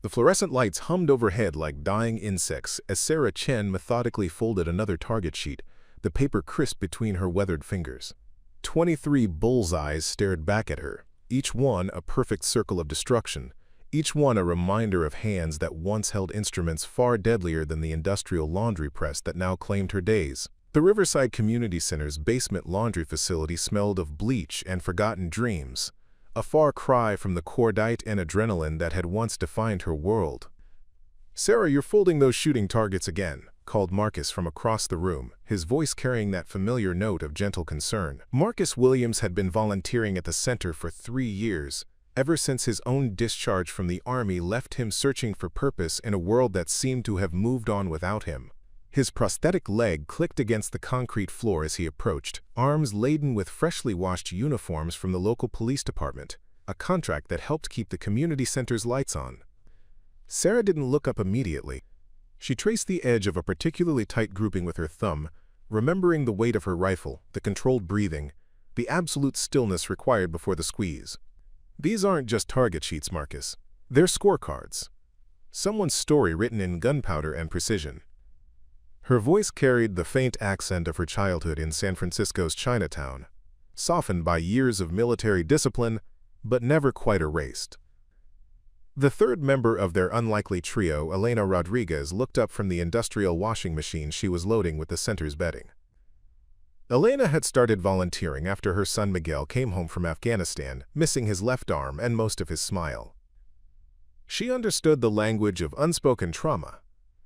The fluorescent lights hummed overhead like dying insects as Chen methodically folded another target sheet, the paper crisp between her weathered fingers. 23 bullseyes stared back at her, each one a perfect circle of destruction, each one a reminder of hands that once held instruments far deadlier than the industrial laundry press that now claimed her days. The Riverside Community Center's basement laundry facility smelled of bleach and forgotten dreams, a far cry from the cordite and adrenaline that had once defined her world. "Sarah, you're folding those shooting targets again," called Marcus from across the room, his voice carrying that familiar note of gentle concern. Marcus Williams had been volunteering at the center for 3 years, ever since his own discharge from the Army left him searching for purpose in a world that seemed to have moved on without him. His prosthetic leg clicked against the concrete floor as he approached, arms laden with freshly washed uniforms from the local police department, a contract that helped keep the community center's lights on. Sarah didn't look up immediately. She traced the edge of a particularly tight grouping with her thumb, remembering the weight of her rifle, the controlled breathing, the absolute stillness required before the squeeze. "These aren't just target sheets, Marcus. They're scorecards. Someone's story written in gunpowder and precision." Her voice carried the faint accent of her childhood in San Francisco's Chinatown, softened by years of military discipline, but never quite erased. The third member of their unlikely trio, Elena Rodriguez, looked up from the industrial washing machine she was loading with the center's bedding. Elena had started volunteering after her son Miguel came home from Afghanistan, missing his left arm and most of his smile. She understood the language of unspoken trauma,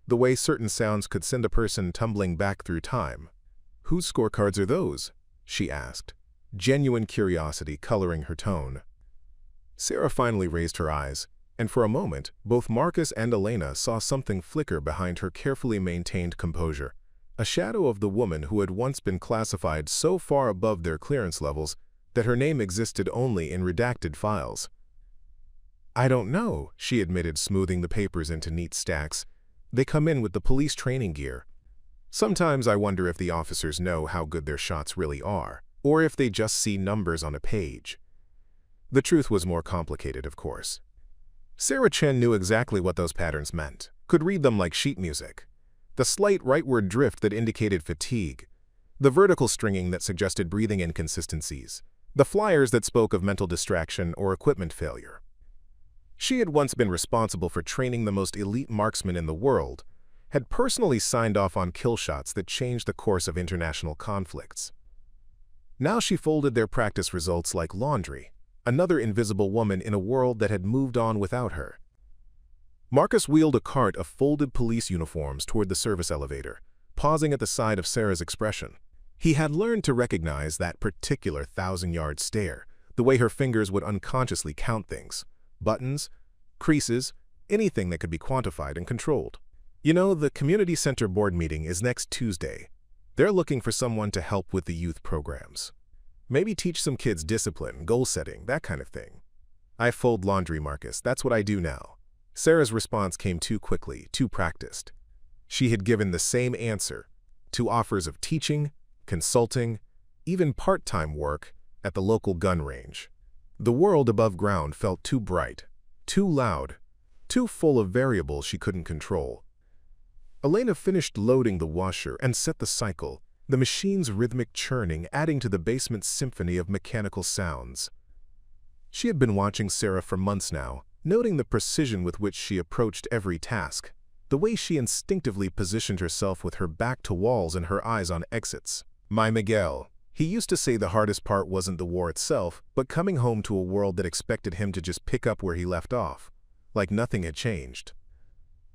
the way certain sounds could send a person tumbling back through time. "Whose scorecards are those?" she asked, genuine curiosity coloring her tone. Sarah finally raised her eyes, and for a moment, both Marcus and Elena saw something flicker behind her carefully maintained composure, a shadow of the woman who had once been classified so far above their clearance levels that her name existed only in redacted files. "I don't know," she admitted, smoothing the papers into neat stacks. "They come in with the police training gear. Sometimes I wonder if the officers know how good their shots really are, or if they just see numbers on a page." The truth was more complicated, of course. Chen knew exactly what those patterns meant, could read them like sheet music. The slight rightward drift that indicated fatigue, the vertical stringing that suggested breathing inconsistencies, the flyers that spoke of mental distraction or equipment failure. She had once been responsible for training the most elite marksmen in the world, had personally signed off on kill shots that changed the course of international conflicts. Now she folded their practice results like laundry, another invisible woman in a world that had moved on without her. Marcus wheeled a cart of folded police uniforms toward the service elevator, pausing at the side of Sarah's expression. He had learned to recognize that particular 1,000-yard stare, the way her fingers would unconsciously count things. Buttons, creases, anything that could be quantified and controlled. "You know, the community center board meeting is next Tuesday. They're looking for someone to help with the youth programs. Maybe teach some kids discipline, goal setting, that kind of thing." "I fold laundry, Marcus. That's what I do now." Sarah's response came too quickly, too practiced. She had given the same answer to offers of teaching, consulting, even part-time work at the local gun range. The world above ground felt too bright, too loud, too full of variables she couldn't control. Elena finished loading the washer and set the cycle, the machine's rhythmic churning adding to the basement's symphony of mechanical sounds. She had been watching Sarah for months now, noting the precision with which she approached every task, the way she instinctively positioned herself with her back to walls and her eyes on exits. "My Miguel." He used to say the hardest part wasn't the war itself, but coming home to a world that expected him to just pick up where he left off, like nothing had changed.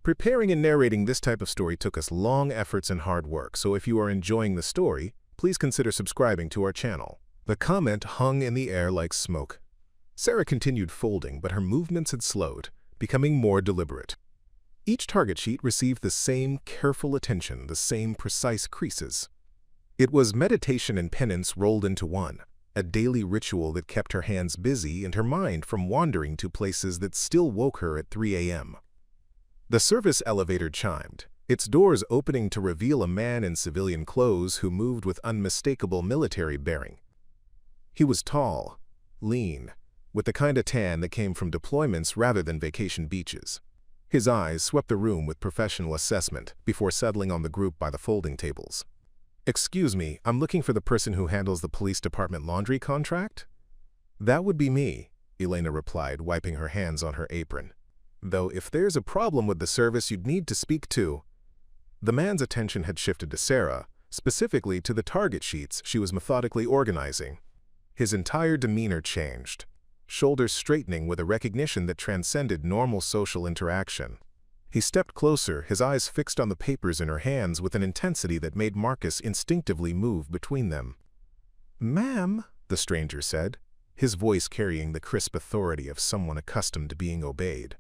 Preparing and narrating this type of story took us long efforts and hard work, so if you are enjoying the story, please consider subscribing to our channel. The comment hung in the air like smoke. Sarah continued folding, but her movements had slowed, becoming more deliberate. Each target sheet received the same careful attention, the same precise creases. It was meditation and penance rolled into one, a daily ritual that kept her hands busy and her mind from wandering to places that still woke her at 3 a.m. The service elevator chimed, its doors opening to reveal a man in civilian clothes who moved with unmistakable military bearing. He was tall, lean, with the kind of tan that came from deployments rather than vacation beaches. His eyes swept the room with professional assessment before settling on the group by the folding tables. "Excuse me, I'm looking for the person who handles the police department laundry contract?" "That would be me," Elena replied, wiping her hands on her apron. "Though if there's a problem with the service, you'd need to speak to—" The man's attention had shifted to Sarah, specifically to the target sheets she was methodically organizing. His entire demeanor changed, shoulders straightening with a recognition that transcended normal social interaction. He stepped closer, his eyes fixed on the papers in her hands with an intensity that made Marcus instinctively move between them. "Ma'am," the stranger said, his voice carrying the crisp authority of someone accustomed to being obeyed.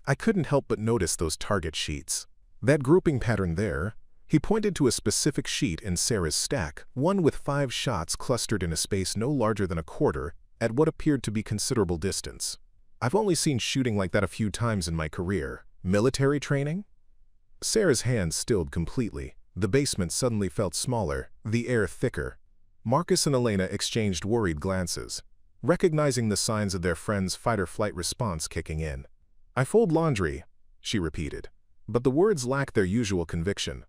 "I couldn't help but notice those target sheets. That grouping pattern there." He pointed to a specific sheet in Sarah's stack, one with 5 shots clustered in a space no larger than a quarter, at what appeared to be considerable distance. "I've only seen shooting like that a few times in my career. Military training?" Sarah's hands stilled completely. The basement suddenly felt smaller, the air thicker. Marcus and Elena exchanged worried glances, recognizing the signs of their friend's fight-or-flight response kicking in. "I fold laundry," she repeated, but the words lacked their usual conviction.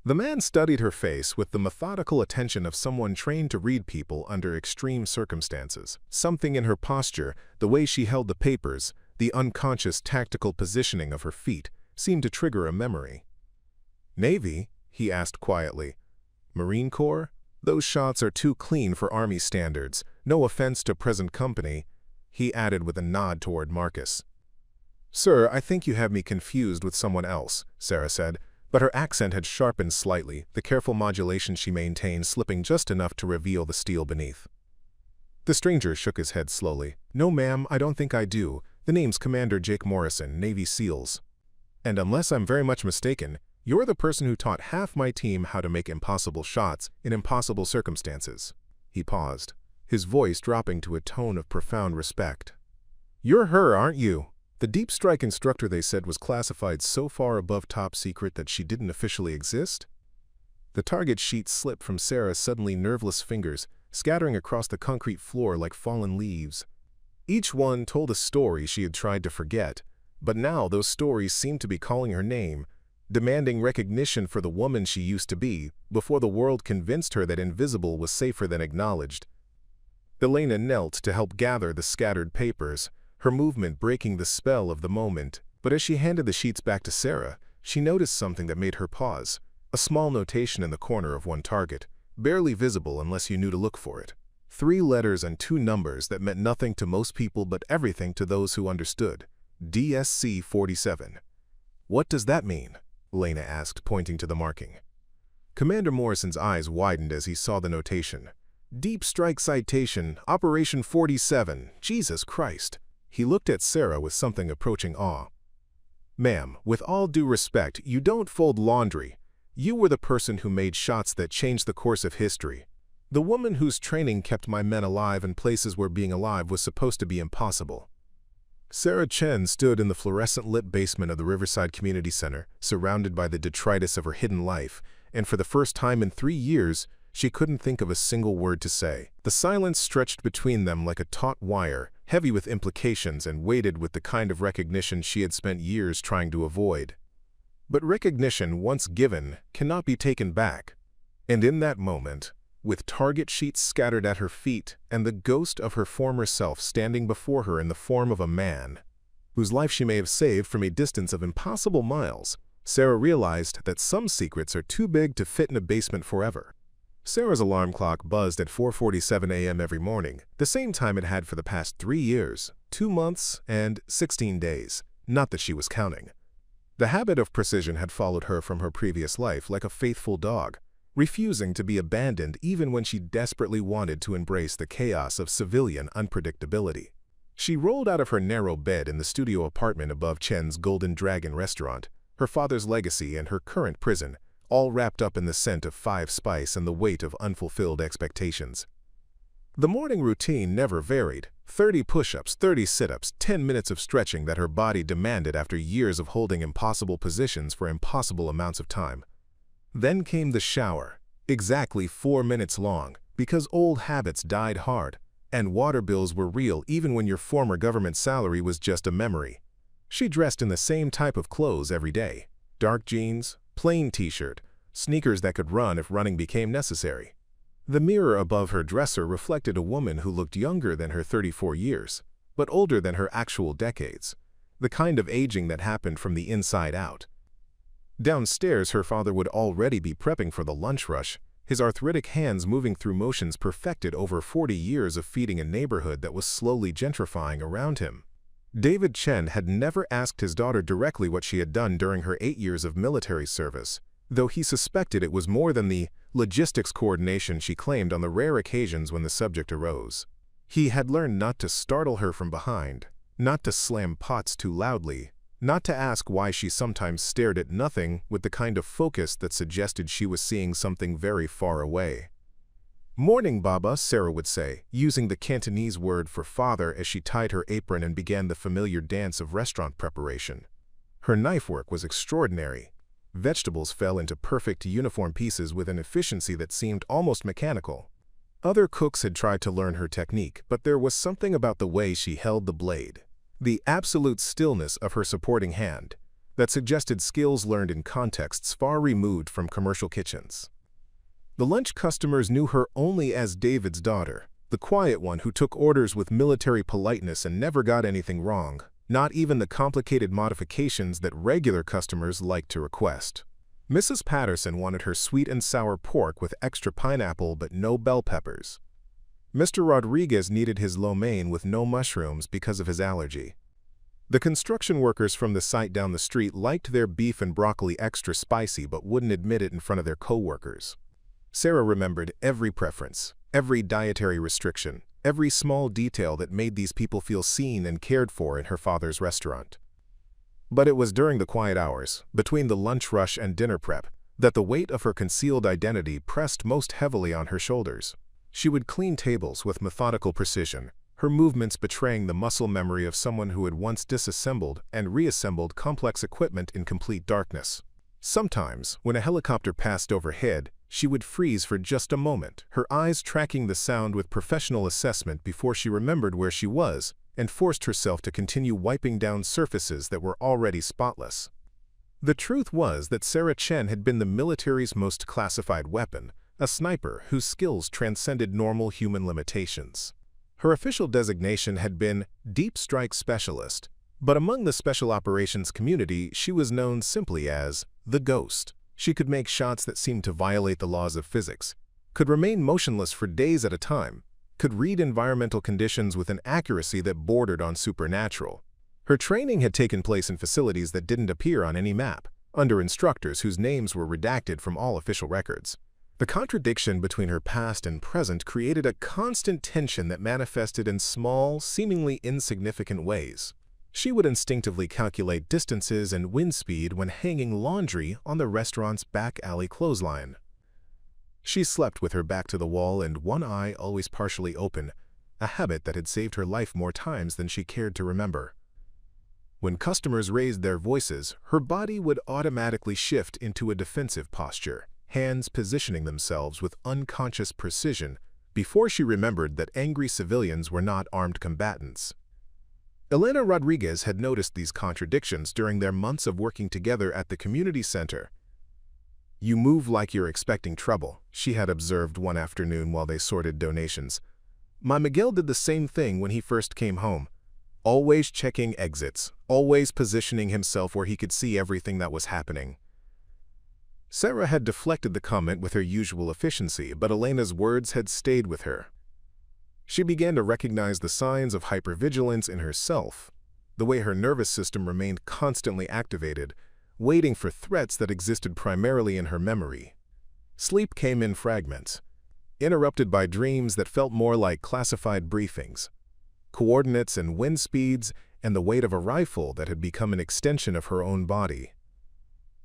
The man studied her face with the methodical attention of someone trained to read people under extreme circumstances. Something in her posture, the way she held the papers, the unconscious tactical positioning of her feet, seemed to trigger a memory. "Navy?" he asked quietly. "Marine Corps? Those shots are too clean for Army standards. No offense to present company," he added with a nod toward Marcus. "Sir, I think you have me confused with someone else," Sarah said, but her accent had sharpened slightly, the careful modulation she maintained slipping just enough to reveal the steel beneath. The stranger shook his head slowly. "No, ma'am, I don't think I do. The name's Commander Jake Morrison, Navy SEALs. And unless I'm very much mistaken, you're the person who taught half my team how to make impossible shots in impossible circumstances." He paused, his voice dropping to a tone of profound respect. "You're her, aren't you?" The deep strike instructor they said was classified so far above top secret that she didn't officially exist? The target sheet slipped from Sarah's suddenly nerveless fingers, scattering across the concrete floor like fallen leaves. Each one told a story she had tried to forget, but now those stories seemed to be calling her name, demanding recognition for the woman she used to be, before the world convinced her that invisible was safer than acknowledged. Elena knelt to help gather the scattered papers, her movement breaking the spell of the moment. But as she handed the sheets back to Sarah, she noticed something that made her pause, a small notation in the corner of one target, barely visible unless you knew to look for it. 3 letters and 2 numbers that meant nothing to most people but everything to those who understood. DSC-47. "What does that mean?" Elena asked, pointing to the marking. Commander Morrison's eyes widened as he saw the notation. "Deep Strike Citation, Operation 47, Jesus Christ." He looked at Sarah with something approaching awe. "Ma'am, with all due respect, you don't fold laundry. You were the person who made shots that changed the course of history. The woman whose training kept my men alive in places where being alive was supposed to be impossible." Sarah Chen stood in the fluorescent-lit basement of the Riverside Community Center, surrounded by the detritus of her hidden life, and for the first time in 3 years, she couldn't think of a single word to say. The silence stretched between them like a taut wire, heavy with implications and weighted with the kind of recognition she had spent years trying to avoid. But recognition, once given, cannot be taken back. And in that moment, with target sheets scattered at her feet and the ghost of her former self standing before her in the form of a man, whose life she may have saved from a distance of impossible miles, Sarah realized that some secrets are too big to fit in a basement forever. Sarah's alarm clock buzzed at 4:47 a.m. every morning, the same time it had for the past 3 years, 2 months, and 16 days. Not that she was counting. The habit of precision had followed her from her previous life like a faithful dog, refusing to be abandoned even when she desperately wanted to embrace the chaos of civilian unpredictability. She rolled out of her narrow bed in the studio apartment above Chen's Golden Dragon restaurant, her father's legacy and her current prison, all wrapped up in the scent of 5 spice and the weight of unfulfilled expectations. The morning routine never varied: 30 push-ups, 30 sit-ups, 10 minutes of stretching that her body demanded after years of holding impossible positions for impossible amounts of time. Then came the shower, exactly 4 minutes long, because old habits died hard, and water bills were real even when your former government salary was just a memory. She dressed in the same type of clothes every day: dark jeans, plain t-shirt, sneakers that could run if running became necessary. The mirror above her dresser reflected a woman who looked younger than her 34 years, but older than her actual decades, the kind of aging that happened from the inside out. Downstairs, her father would already be prepping for the lunch rush, his arthritic hands moving through motions perfected over 40 years of feeding a neighborhood that was slowly gentrifying around him. David Chen had never asked his daughter directly what she had done during her 8 years of military service, though he suspected it was more than the logistics coordination she claimed on the rare occasions when the subject arose. He had learned not to startle her from behind, not to slam pots too loudly, not to ask why she sometimes stared at nothing with the kind of focus that suggested she was seeing something very far away. "Morning, Baba," Sarah would say, using the Cantonese word for father as she tied her apron and began the familiar dance of restaurant preparation. Her knife work was extraordinary. Vegetables fell into perfect uniform pieces with an efficiency that seemed almost mechanical. Other cooks had tried to learn her technique, but there was something about the way she held the blade, the absolute stillness of her supporting hand, that suggested skills learned in contexts far removed from commercial kitchens. The lunch customers knew her only as David's daughter, the quiet one who took orders with military politeness and never got anything wrong, not even the complicated modifications that regular customers liked to request. Mrs. Patterson wanted her sweet and sour pork with extra pineapple but no bell peppers. Mr. Rodriguez needed his lo mein with no mushrooms because of his allergy. The construction workers from the site down the street liked their beef and broccoli extra spicy but wouldn't admit it in front of their co-workers. Sarah remembered every preference, every dietary restriction, every small detail that made these people feel seen and cared for in her father's restaurant. But it was during the quiet hours, between the lunch rush and dinner prep, that the weight of her concealed identity pressed most heavily on her shoulders. She would clean tables with methodical precision, her movements betraying the muscle memory of someone who had once disassembled and reassembled complex equipment in complete darkness. Sometimes, when a helicopter passed overhead, she would freeze for just a moment, her eyes tracking the sound with professional assessment before she remembered where she was and forced herself to continue wiping down surfaces that were already spotless. The truth was that Sarah Chen had been the military's most classified weapon, a sniper whose skills transcended normal human limitations. Her official designation had been Deep Strike Specialist, but among the special operations community she was known simply as the Ghost. She could make shots that seemed to violate the laws of physics, could remain motionless for days at a time, could read environmental conditions with an accuracy that bordered on supernatural. Her training had taken place in facilities that didn't appear on any map, under instructors whose names were redacted from all official records. The contradiction between her past and present created a constant tension that manifested in small, seemingly insignificant ways. She would instinctively calculate distances and wind speed when hanging laundry on the restaurant's back alley clothesline. She slept with her back to the wall and one eye always partially open, a habit that had saved her life more times than she cared to remember. When customers raised their voices, her body would automatically shift into a defensive posture, hands positioning themselves with unconscious precision before she remembered that angry civilians were not armed combatants. Elena Rodriguez had noticed these contradictions during their months of working together at the community center. "You move like you're expecting trouble," she had observed one afternoon while they sorted donations. "My Miguel did the same thing when he first came home. Always checking exits, always positioning himself where he could see everything that was happening." Sarah had deflected the comment with her usual efficiency, but Elena's words had stayed with her. She began to recognize the signs of hypervigilance in herself, the way her nervous system remained constantly activated, waiting for threats that existed primarily in her memory. Sleep came in fragments, interrupted by dreams that felt more like classified briefings, coordinates and wind speeds, and the weight of a rifle that had become an extension of her own body.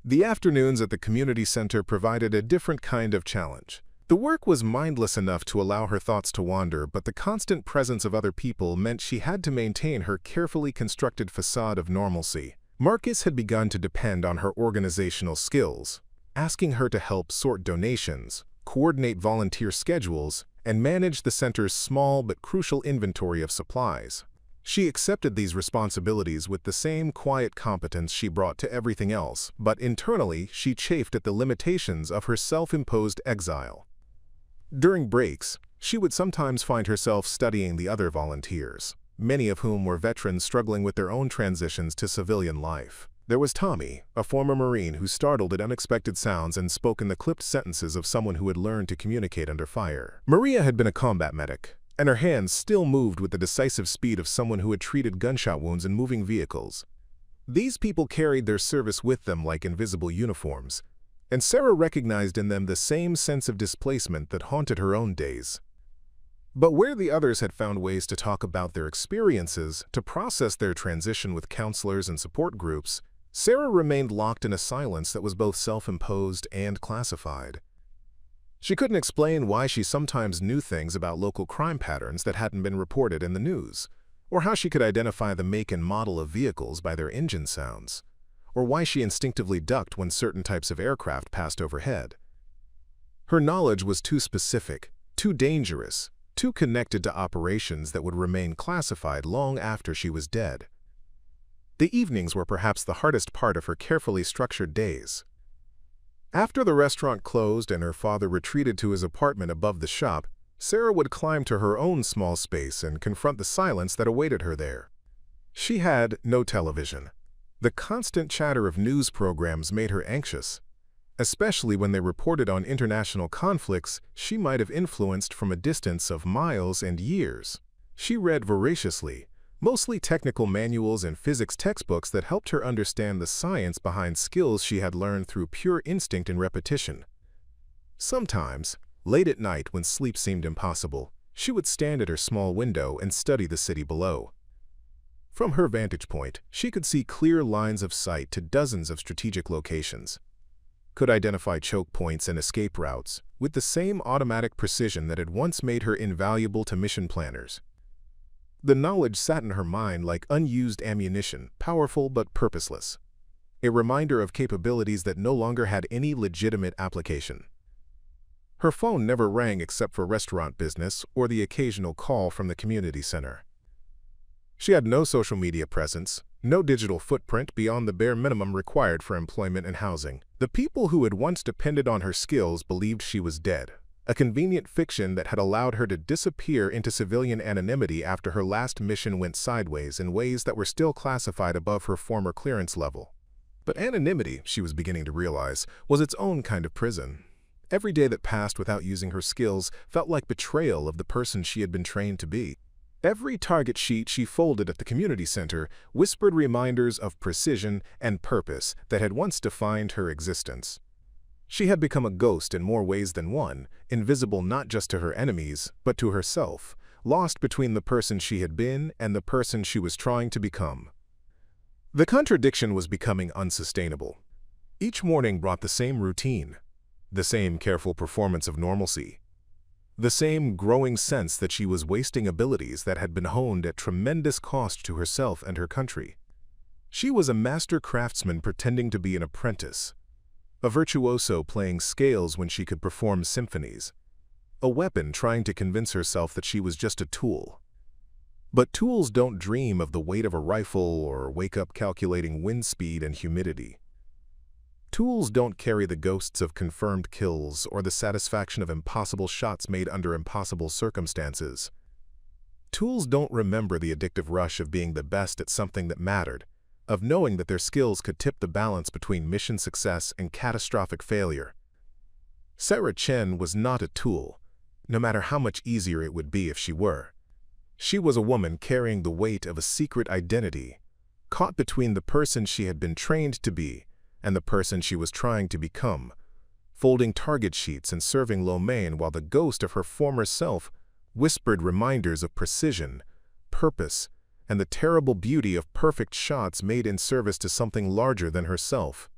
The afternoons at the community center provided a different kind of challenge. The work was mindless enough to allow her thoughts to wander, but the constant presence of other people meant she had to maintain her carefully constructed facade of normalcy. Marcus had begun to depend on her organizational skills, asking her to help sort donations, coordinate volunteer schedules, and manage the center's small but crucial inventory of supplies. She accepted these responsibilities with the same quiet competence she brought to everything else, but internally she chafed at the limitations of her self-imposed exile. During breaks, she would sometimes find herself studying the other volunteers, many of whom were veterans struggling with their own transitions to civilian life. There was Tommy, a former Marine who startled at unexpected sounds and spoke in the clipped sentences of someone who had learned to communicate under fire. Maria had been a combat medic, and her hands still moved with the decisive speed of someone who had treated gunshot wounds in moving vehicles. These people carried their service with them like invisible uniforms, and Sarah recognized in them the same sense of displacement that haunted her own days. But where the others had found ways to talk about their experiences, to process their transition with counselors and support groups, Sarah remained locked in a silence that was both self-imposed and classified. She couldn't explain why she sometimes knew things about local crime patterns that hadn't been reported in the news, or how she could identify the make and model of vehicles by their engine sounds, or why she instinctively ducked when certain types of aircraft passed overhead. Her knowledge was too specific, too dangerous, too connected to operations that would remain classified long after she was dead. The evenings were perhaps the hardest part of her carefully structured days. After the restaurant closed and her father retreated to his apartment above the shop, Sarah would climb to her own small space and confront the silence that awaited her there. She had no television. The constant chatter of news programs made her anxious, especially when they reported on international conflicts she might have influenced from a distance of miles and years. She read voraciously, mostly technical manuals and physics textbooks that helped her understand the science behind skills she had learned through pure instinct and repetition. Sometimes, late at night when sleep seemed impossible, she would stand at her small window and study the city below. From her vantage point, she could see clear lines of sight to dozens of strategic locations, could identify choke points and escape routes with the same automatic precision that had once made her invaluable to mission planners. The knowledge sat in her mind like unused ammunition, powerful but purposeless, a reminder of capabilities that no longer had any legitimate application. Her phone never rang except for restaurant business or the occasional call from the community center. She had no social media presence, no digital footprint beyond the bare minimum required for employment and housing. The people who had once depended on her skills believed she was dead, a convenient fiction that had allowed her to disappear into civilian anonymity after her last mission went sideways in ways that were still classified above her former clearance level. But anonymity, she was beginning to realize, was its own kind of prison. Every day that passed without using her skills felt like betrayal of the person she had been trained to be. Every target sheet she folded at the community center whispered reminders of precision and purpose that had once defined her existence. She had become a ghost in more ways than one, invisible not just to her enemies, but to herself, lost between the person she had been and the person she was trying to become. The contradiction was becoming unsustainable. Each morning brought the same routine, the same careful performance of normalcy, the same growing sense that she was wasting abilities that had been honed at tremendous cost to herself and her country. She was a master craftsman pretending to be an apprentice, a virtuoso playing scales when she could perform symphonies, a weapon trying to convince herself that she was just a tool. But tools don't dream of the weight of a rifle or wake up calculating wind speed and humidity. Tools don't carry the ghosts of confirmed kills or the satisfaction of impossible shots made under impossible circumstances. Tools don't remember the addictive rush of being the best at something that mattered, of knowing that their skills could tip the balance between mission success and catastrophic failure. Sarah Chen was not a tool, no matter how much easier it would be if she were. She was a woman carrying the weight of a secret identity, caught between the person she had been trained to be and the person she was trying to become, folding target sheets and serving lo mein while the ghost of her former self whispered reminders of precision, purpose, and the terrible beauty of perfect shots made in service to something larger than herself.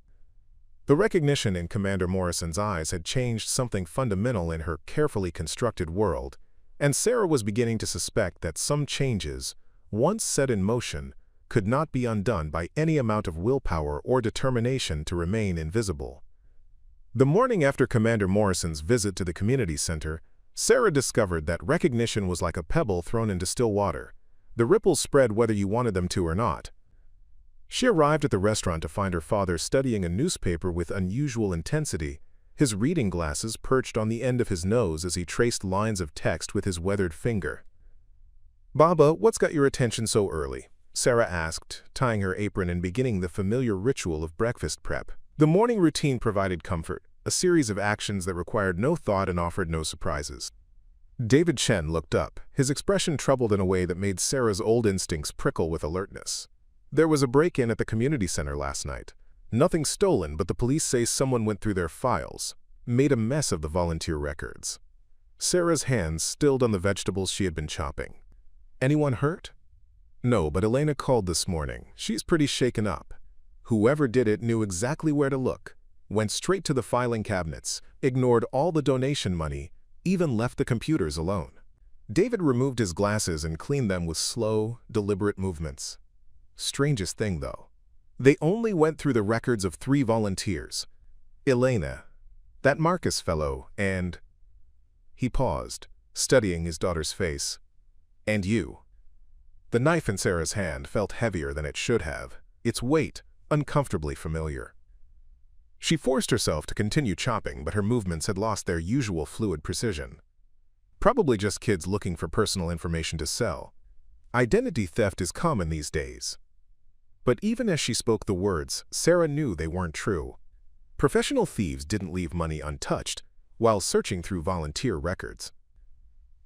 The recognition in Commander Morrison's eyes had changed something fundamental in her carefully constructed world, and Sarah was beginning to suspect that some changes, once set in motion, could not be undone by any amount of willpower or determination to remain invisible. The morning after Commander Morrison's visit to the community center, Sarah discovered that recognition was like a pebble thrown into still water. The ripples spread whether you wanted them to or not. She arrived at the restaurant to find her father studying a newspaper with unusual intensity, his reading glasses perched on the end of his nose as he traced lines of text with his weathered finger. "Baba, what's got your attention so early?" Sarah asked, tying her apron and beginning the familiar ritual of breakfast prep. The morning routine provided comfort, a series of actions that required no thought and offered no surprises. Chen looked up, his expression troubled in a way that made Sarah's old instincts prickle with alertness. "There was a break-in at the community center last night. Nothing stolen, but the police say someone went through their files, made a mess of the volunteer records." Sarah's hands stilled on the vegetables she had been chopping. "Anyone hurt?" "No, but Elena called this morning. She's pretty shaken up. Whoever did it knew exactly where to look, went straight to the filing cabinets, ignored all the donation money, even left the computers alone." David removed his glasses and cleaned them with slow, deliberate movements. Strangest thing, though. They only went through the records of 3 volunteers. Elena, that Marcus fellow, and... He paused, studying his daughter's face. "And you." The knife in Sarah's hand felt heavier than it should have, its weight uncomfortably familiar. She forced herself to continue chopping, but her movements had lost their usual fluid precision. Probably just kids looking for personal information to sell. Identity theft is common these days. But even as she spoke the words, Sarah knew they weren't true. Professional thieves didn't leave money untouched while searching through volunteer records.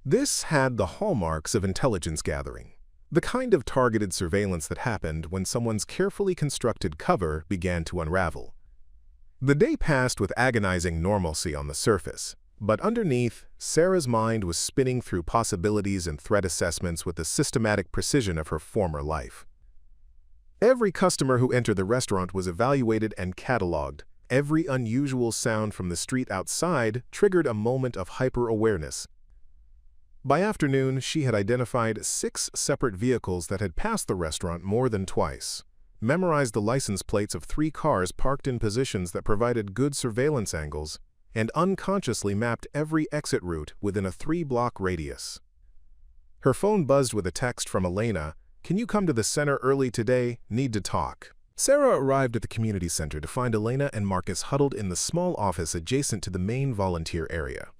This had the hallmarks of intelligence gathering, the kind of targeted surveillance that happened when someone's carefully constructed cover began to unravel. The day passed with agonizing normalcy on the surface, but underneath, Sarah's mind was spinning through possibilities and threat assessments with the systematic precision of her former life. Every customer who entered the restaurant was evaluated and cataloged. Every unusual sound from the street outside triggered a moment of hyper-awareness. By afternoon, she had identified 6 separate vehicles that had passed the restaurant more than twice, memorized the license plates of 3 cars parked in positions that provided good surveillance angles, and unconsciously mapped every exit route within a 3-block radius. Her phone buzzed with a text from Elena. "Can you come to the center early today? Need to talk." Sarah arrived at the community center to find Elena and Marcus huddled in the small office adjacent to the main volunteer area.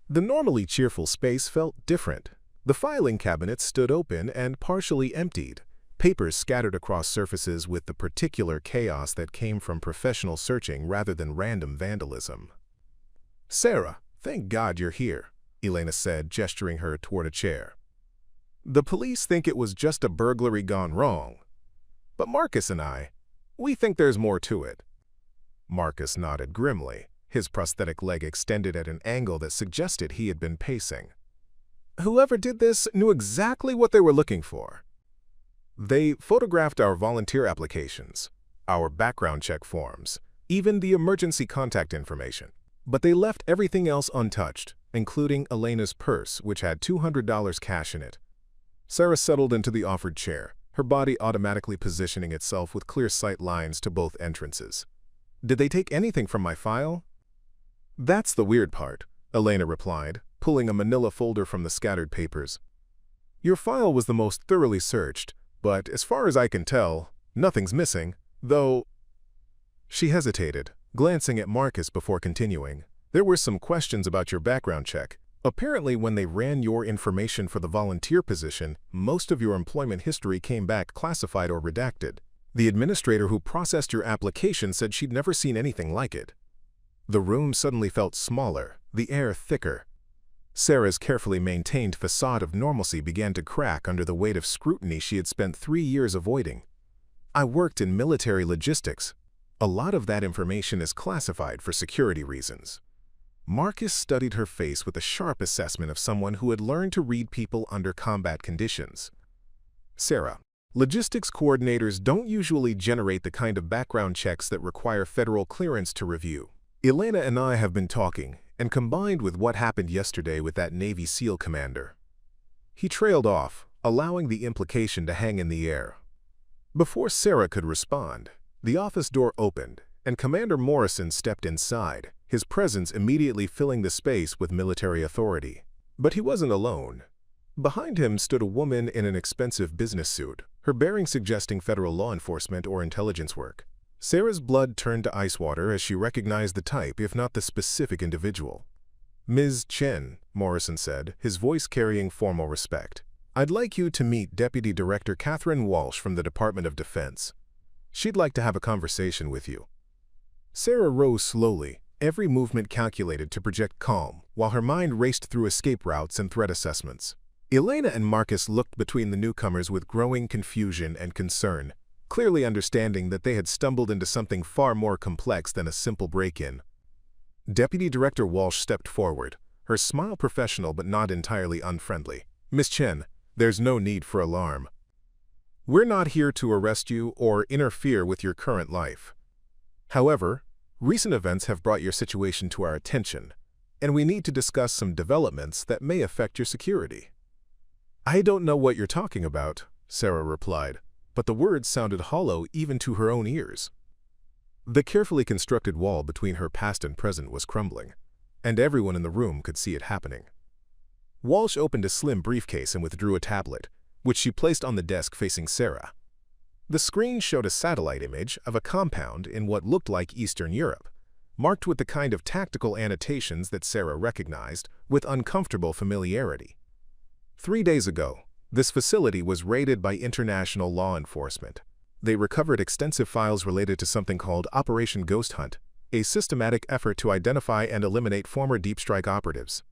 The normally cheerful space felt different. The filing cabinets stood open and partially emptied, papers scattered across surfaces with the particular chaos that came from professional searching rather than random vandalism. "Sarah, thank God you're here," Elena said, gesturing her toward a chair. "The police think it was just a burglary gone wrong. But Marcus and we think there's more to it." Marcus nodded grimly, his prosthetic leg extended at an angle that suggested he had been pacing. "Whoever did this knew exactly what they were looking for. They photographed our volunteer applications, our background check forms, even the emergency contact information. But they left everything else untouched, including Elena's purse, which had $200 cash in it." Sarah settled into the offered chair, her body automatically positioning itself with clear sight lines to both entrances. "Did they take anything from my file?" "That's the weird part," Elena replied, pulling a manila folder from the scattered papers. "Your file was the most thoroughly searched, but as far as I can tell, nothing's missing, though—" She hesitated, glancing at Marcus before continuing. "There were some questions about your background check. Apparently, when they ran your information for the volunteer position, most of your employment history came back classified or redacted. The administrator who processed your application said she'd never seen anything like it." The room suddenly felt smaller, the air thicker. Sarah's carefully maintained facade of normalcy began to crack under the weight of scrutiny she had spent 3 years avoiding. "I worked in military logistics. A lot of that information is classified for security reasons." Marcus studied her face with a sharp assessment of someone who had learned to read people under combat conditions. "Sarah, logistics coordinators don't usually generate the kind of background checks that require federal clearance to review. Elena and I have been talking, and combined with what happened yesterday with that Navy SEAL commander." He trailed off, allowing the implication to hang in the air. Before Sarah could respond, the office door opened, and Commander Morrison stepped inside, his presence immediately filling the space with military authority. But he wasn't alone. Behind him stood a woman in an expensive business suit, her bearing suggesting federal law enforcement or intelligence work. Sarah's blood turned to ice water as she recognized the type, if not the specific individual. "Ms. Chen," Morrison said, his voice carrying formal respect. "I'd like you to meet Deputy Director Catherine Walsh from the Department of Defense. She'd like to have a conversation with you." Sarah rose slowly, every movement calculated to project calm, while her mind raced through escape routes and threat assessments. Elena and Marcus looked between the newcomers with growing confusion and concern, clearly understanding that they had stumbled into something far more complex than a simple break-in. Deputy Director Walsh stepped forward, her smile professional but not entirely unfriendly. "Miss Chen, there's no need for alarm. We're not here to arrest you or interfere with your current life. However, recent events have brought your situation to our attention, and we need to discuss some developments that may affect your security." "I don't know what you're talking about," Sarah replied, but the words sounded hollow even to her own ears. The carefully constructed wall between her past and present was crumbling, and everyone in the room could see it happening. Walsh opened a slim briefcase and withdrew a tablet, which she placed on the desk facing Sarah. The screen showed a satellite image of a compound in what looked like Eastern Europe, marked with the kind of tactical annotations that Sarah recognized with uncomfortable familiarity. 3 days ago, this facility was raided by international law enforcement. They recovered extensive files related to something called Operation Ghost Hunt, a systematic effort to identify and eliminate former deep strike operatives.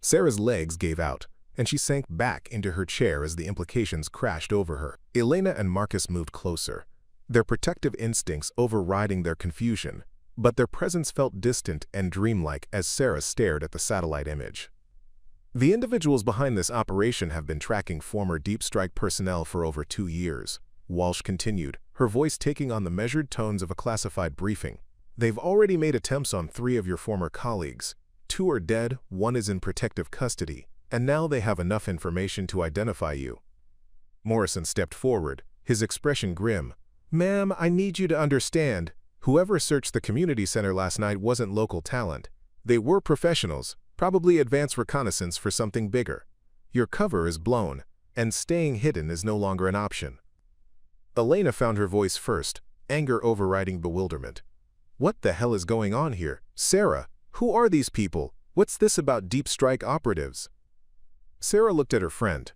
Sarah's legs gave out, and she sank back into her chair as the implications crashed over her. Elena and Marcus moved closer, their protective instincts overriding their confusion, but their presence felt distant and dreamlike as Sarah stared at the satellite image. "The individuals behind this operation have been tracking former deep strike personnel for over 2 years. Walsh continued, her voice taking on the measured tones of a classified briefing. "They've already made attempts on 3 of your former colleagues. 2 are dead, 1 is in protective custody, and now they have enough information to identify you." Morrison stepped forward, his expression grim. "Ma'am, I need you to understand. Whoever searched the community center last night wasn't local talent. They were professionals, probably advanced reconnaissance for something bigger. Your cover is blown, and staying hidden is no longer an option." Elena found her voice first, anger overriding bewilderment. "What the hell is going on here? Sarah, who are these people? What's this about deep strike operatives?" Sarah looked at her friend,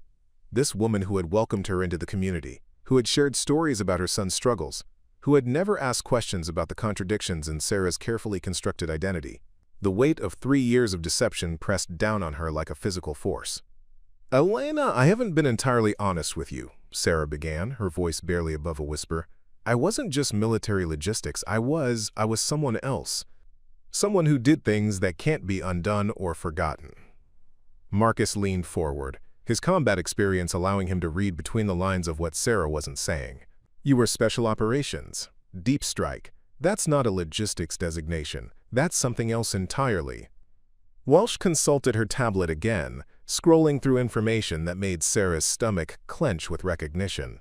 this woman who had welcomed her into the community, who had shared stories about her son's struggles, who had never asked questions about the contradictions in Sarah's carefully constructed identity. The weight of 3 years of deception pressed down on her like a physical force. "Elena, I haven't been entirely honest with you," Sarah began, her voice barely above a whisper. "I wasn't just military logistics, I was someone else. Someone who did things that can't be undone or forgotten." Marcus leaned forward, his combat experience allowing him to read between the lines of what Sarah wasn't saying. "You were special operations. Deep strike. That's not a logistics designation. That's something else entirely." Walsh consulted her tablet again, scrolling through information that made Sarah's stomach clench with recognition.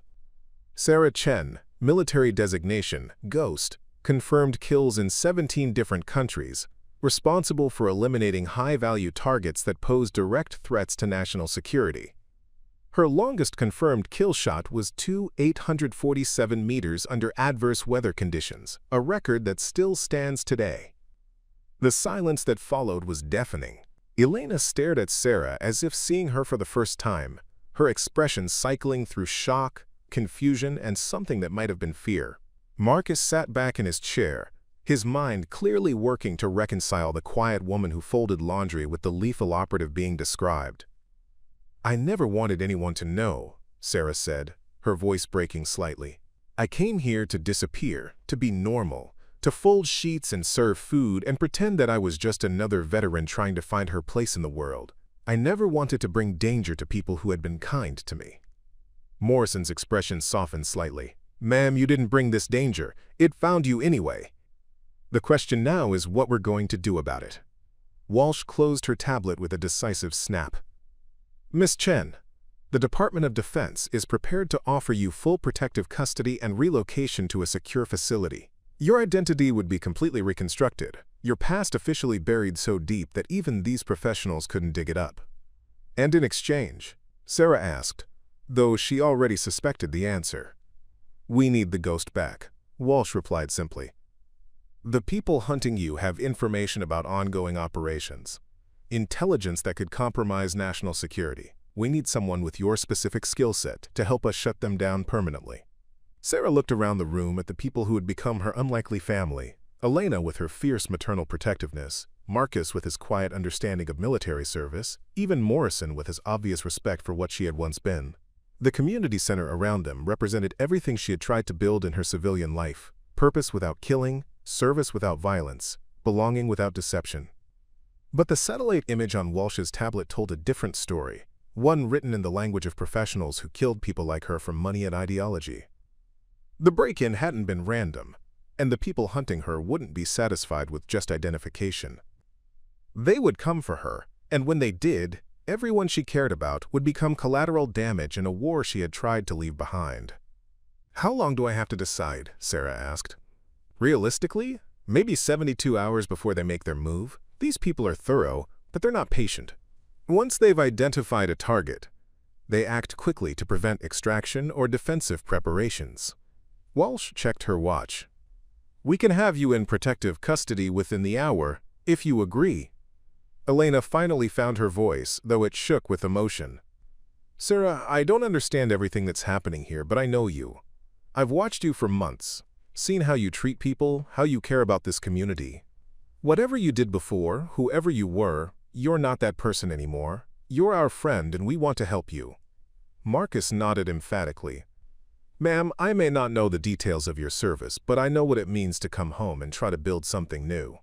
Sarah Chen, military designation, Ghost, confirmed kills in 17 different countries, responsible for eliminating high-value targets that pose direct threats to national security. Her longest confirmed kill shot was 847 meters under adverse weather conditions, a record that still stands today. The silence that followed was deafening. Elena stared at Sarah as if seeing her for the first time, her expression cycling through shock, confusion, and something that might have been fear. Marcus sat back in his chair, his mind clearly working to reconcile the quiet woman who folded laundry with the lethal operative being described. "I never wanted anyone to know," Sarah said, her voice breaking slightly. "I came here to disappear, to be normal, to fold sheets and serve food and pretend that I was just another veteran trying to find her place in the world. I never wanted to bring danger to people who had been kind to me." Morrison's expression softened slightly. "Ma'am, you didn't bring this danger. It found you anyway. The question now is what we're going to do about it." Walsh closed her tablet with a decisive snap. "Miss Chen, the Department of Defense is prepared to offer you full protective custody and relocation to a secure facility. Your identity would be completely reconstructed, your past officially buried so deep that even these professionals couldn't dig it up. And in exchange, Sarah asked, though she already suspected the answer. "We need the ghost back," Walsh replied simply. "The people hunting you have information about ongoing operations. Intelligence that could compromise national security. We need someone with your specific skill set to help us shut them down permanently." Sarah looked around the room at the people who had become her unlikely family. Elena with her fierce maternal protectiveness, Marcus with his quiet understanding of military service, even Morrison with his obvious respect for what she had once been. The community center around them represented everything she had tried to build in her civilian life: purpose without killing, service without violence, belonging without deception. But the satellite image on Walsh's tablet told a different story, one written in the language of professionals who killed people like her for money and ideology. The break-in hadn't been random, and the people hunting her wouldn't be satisfied with just identification. They would come for her, and when they did, everyone she cared about would become collateral damage in a war she had tried to leave behind. "How long do I have to decide?" Sarah asked. "Realistically, maybe 72 hours before they make their move. These people are thorough, but they're not patient. Once they've identified a target, they act quickly to prevent extraction or defensive preparations." Walsh checked her watch. "We can have you in protective custody within the hour, if you agree." Elena finally found her voice, though it shook with emotion. "Sarah, I don't understand everything that's happening here, but I know you. I've watched you for months, seen how you treat people, how you care about this community. Whatever you did before, whoever you were, you're not that person anymore. You're our friend and we want to help you." Marcus nodded emphatically. "Ma'am, I may not know the details of your service, but I know what it means to come home and try to build something new.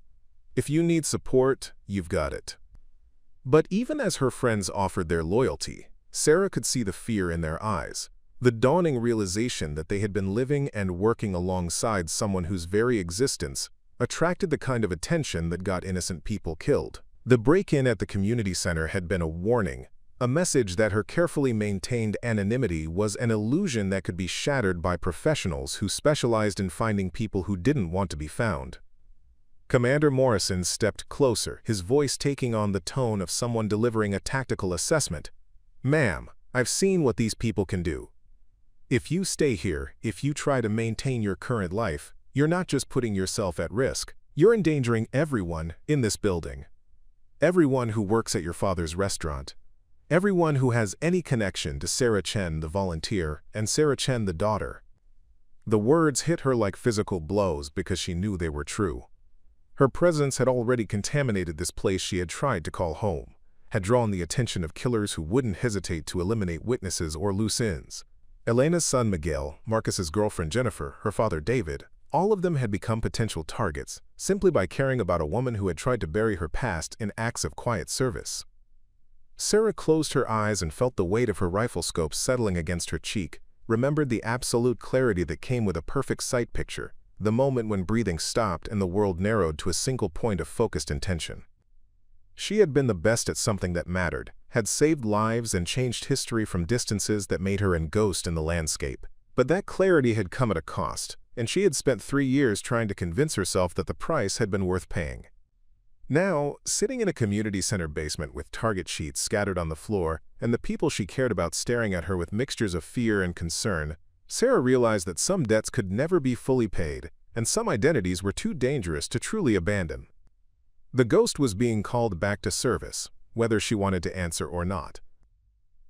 If you need support, you've got it." But even as her friends offered their loyalty, Sarah could see the fear in their eyes, the dawning realization that they had been living and working alongside someone whose very existence attracted the kind of attention that got innocent people killed. The break-in at the community center had been a warning, a message that her carefully maintained anonymity was an illusion that could be shattered by professionals who specialized in finding people who didn't want to be found. Commander Morrison stepped closer, his voice taking on the tone of someone delivering a tactical assessment. "Ma'am, I've seen what these people can do. If you stay here, if you try to maintain your current life, you're not just putting yourself at risk, you're endangering everyone in this building. Everyone who works at your father's restaurant. Everyone who has any connection to Sarah Chen, the volunteer, and Sarah Chen, the daughter." The words hit her like physical blows because she knew they were true. Her presence had already contaminated this place she had tried to call home, had drawn the attention of killers who wouldn't hesitate to eliminate witnesses or loose ends. Elena's son Miguel, Marcus's girlfriend Jennifer, her father David, all of them had become potential targets simply by caring about a woman who had tried to bury her past in acts of quiet service. Sarah closed her eyes and felt the weight of her rifle scope settling against her cheek, remembered the absolute clarity that came with a perfect sight picture, the moment when breathing stopped and the world narrowed to a single point of focused intention. She had been the best at something that mattered, had saved lives and changed history from distances that made her a ghost in the landscape. But that clarity had come at a cost, and she had spent 3 years trying to convince herself that the price had been worth paying. Now, sitting in a community center basement with target sheets scattered on the floor and the people she cared about staring at her with mixtures of fear and concern, Sarah realized that some debts could never be fully paid, and some identities were too dangerous to truly abandon. The ghost was being called back to service, whether she wanted to answer or not.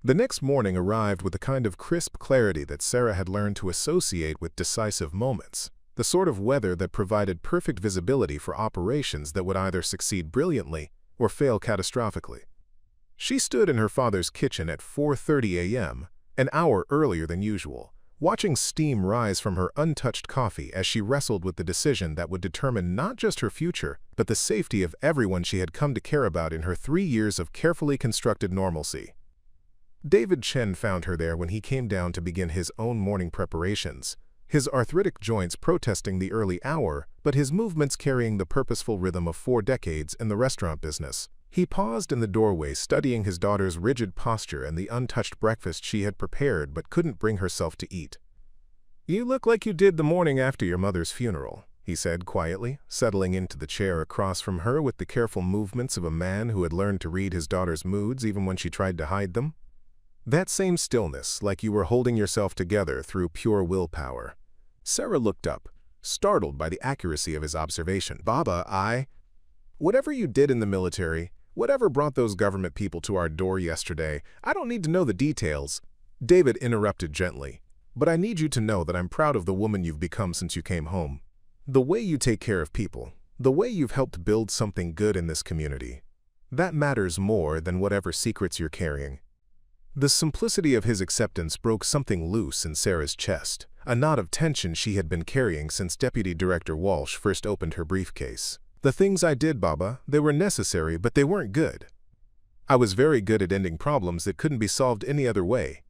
The next morning arrived with the kind of crisp clarity that Sarah had learned to associate with decisive moments, the sort of weather that provided perfect visibility for operations that would either succeed brilliantly or fail catastrophically. She stood in her father's kitchen at 4:30 a.m., an hour earlier than usual, watching steam rise from her untouched coffee as she wrestled with the decision that would determine not just her future, but the safety of everyone she had come to care about in her 3 years of carefully constructed normalcy. David Chen found her there when he came down to begin his own morning preparations, his arthritic joints protesting the early hour, but his movements carrying the purposeful rhythm of 4 decades in the restaurant business. He paused in the doorway, studying his daughter's rigid posture and the untouched breakfast she had prepared but couldn't bring herself to eat. "You look like you did the morning after your mother's funeral," he said quietly, settling into the chair across from her with the careful movements of a man who had learned to read his daughter's moods even when she tried to hide them. That same stillness, like you were holding yourself together through pure willpower. Sarah looked up, startled by the accuracy of his observation. Baba, whatever you did in the military, whatever brought those government people to our door yesterday, I don't need to know the details. David interrupted gently. But I need you to know that I'm proud of the woman you've become since you came home. The way you take care of people, the way you've helped build something good in this community. That matters more than whatever secrets you're carrying. The simplicity of his acceptance broke something loose in Sarah's chest, a knot of tension she had been carrying since Deputy Director Walsh first opened her briefcase. The things I did, Baba, they were necessary, but they weren't good. I was very good at ending problems that couldn't be solved any other way.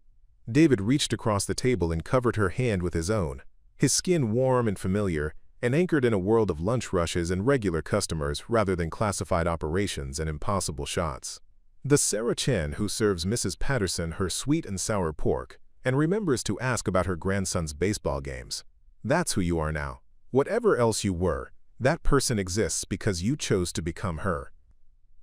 David reached across the table and covered her hand with his own, his skin warm and familiar, and anchored in a world of lunch rushes and regular customers rather than classified operations and impossible shots. The Sarah Chen who serves Mrs. Patterson her sweet and sour pork and remembers to ask about her grandson's baseball games. That's who you are now. Whatever else you were, that person exists because you chose to become her.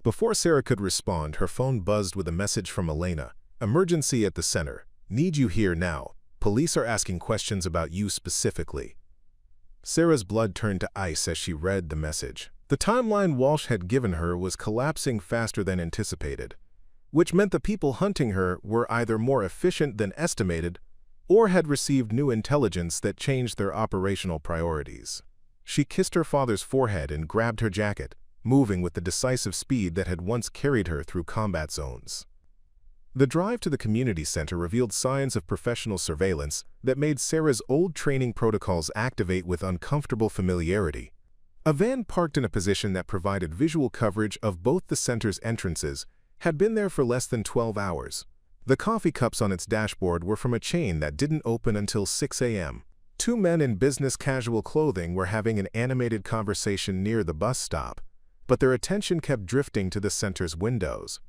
Before Sarah could respond, her phone buzzed with a message from Elena. Emergency at the center. Need you here now. Police are asking questions about you specifically. Sarah's blood turned to ice as she read the message. The timeline Walsh had given her was collapsing faster than anticipated, which meant the people hunting her were either more efficient than estimated or had received new intelligence that changed their operational priorities. She kissed her father's forehead and grabbed her jacket, moving with the decisive speed that had once carried her through combat zones. The drive to the community center revealed signs of professional surveillance that made Sarah's old training protocols activate with uncomfortable familiarity. A van parked in a position that provided visual coverage of both the center's entrances had been there for less than 12 hours. The coffee cups on its dashboard were from a chain that didn't open until 6 a.m. Two men in business casual clothing were having an animated conversation near the bus stop, but their attention kept drifting to the center's windows.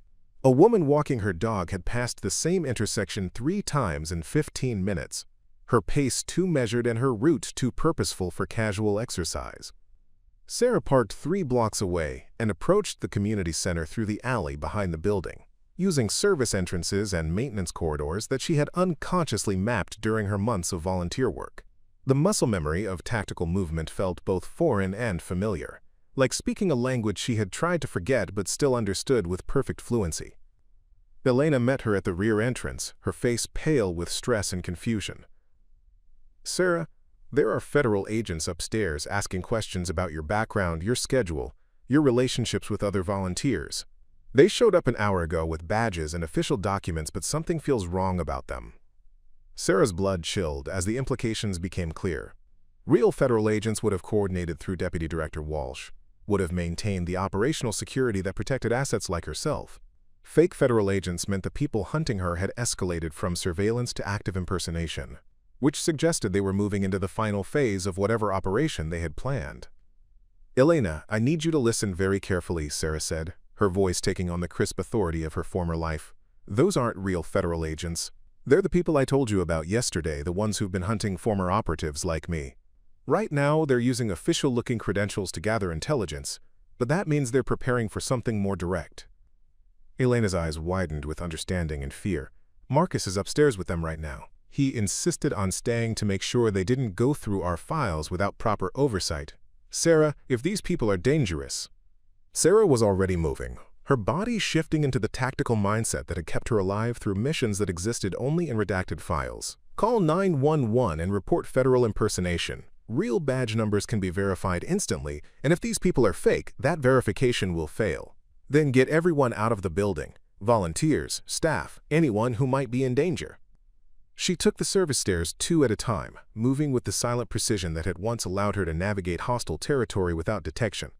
A woman walking her dog had passed the same intersection 3 times in 15 minutes, her pace too measured and her route too purposeful for casual exercise. Sarah parked 3 blocks away and approached the community center through the alley behind the building, using service entrances and maintenance corridors that she had unconsciously mapped during her months of volunteer work. The muscle memory of tactical movement felt both foreign and familiar, like speaking a language she had tried to forget but still understood with perfect fluency. Elena met her at the rear entrance, her face pale with stress and confusion. Sarah, there are federal agents upstairs asking questions about your background, your schedule, your relationships with other volunteers. They showed up an hour ago with badges and official documents, but something feels wrong about them. Sarah's blood chilled as the implications became clear. Real federal agents would have coordinated through Deputy Director Walsh, would have maintained the operational security that protected assets like herself. Fake federal agents meant the people hunting her had escalated from surveillance to active impersonation, which suggested they were moving into the final phase of whatever operation they had planned. Elena, I need you to listen very carefully, Sarah said, her voice taking on the crisp authority of her former life. Those aren't real federal agents. They're the people I told you about yesterday, the ones who've been hunting former operatives like me. Right now, they're using official-looking credentials to gather intelligence, but that means they're preparing for something more direct. Elena's eyes widened with understanding and fear. Marcus is upstairs with them right now. He insisted on staying to make sure they didn't go through our files without proper oversight. Sarah, if these people are dangerous... Sarah was already moving, her body shifting into the tactical mindset that had kept her alive through missions that existed only in redacted files. Call 911 and report federal impersonation. Real badge numbers can be verified instantly, and if these people are fake, that verification will fail. Then get everyone out of the building. Volunteers, staff, anyone who might be in danger. She took the service stairs 2 at a time, moving with the silent precision that had once allowed her to navigate hostile territory without detection.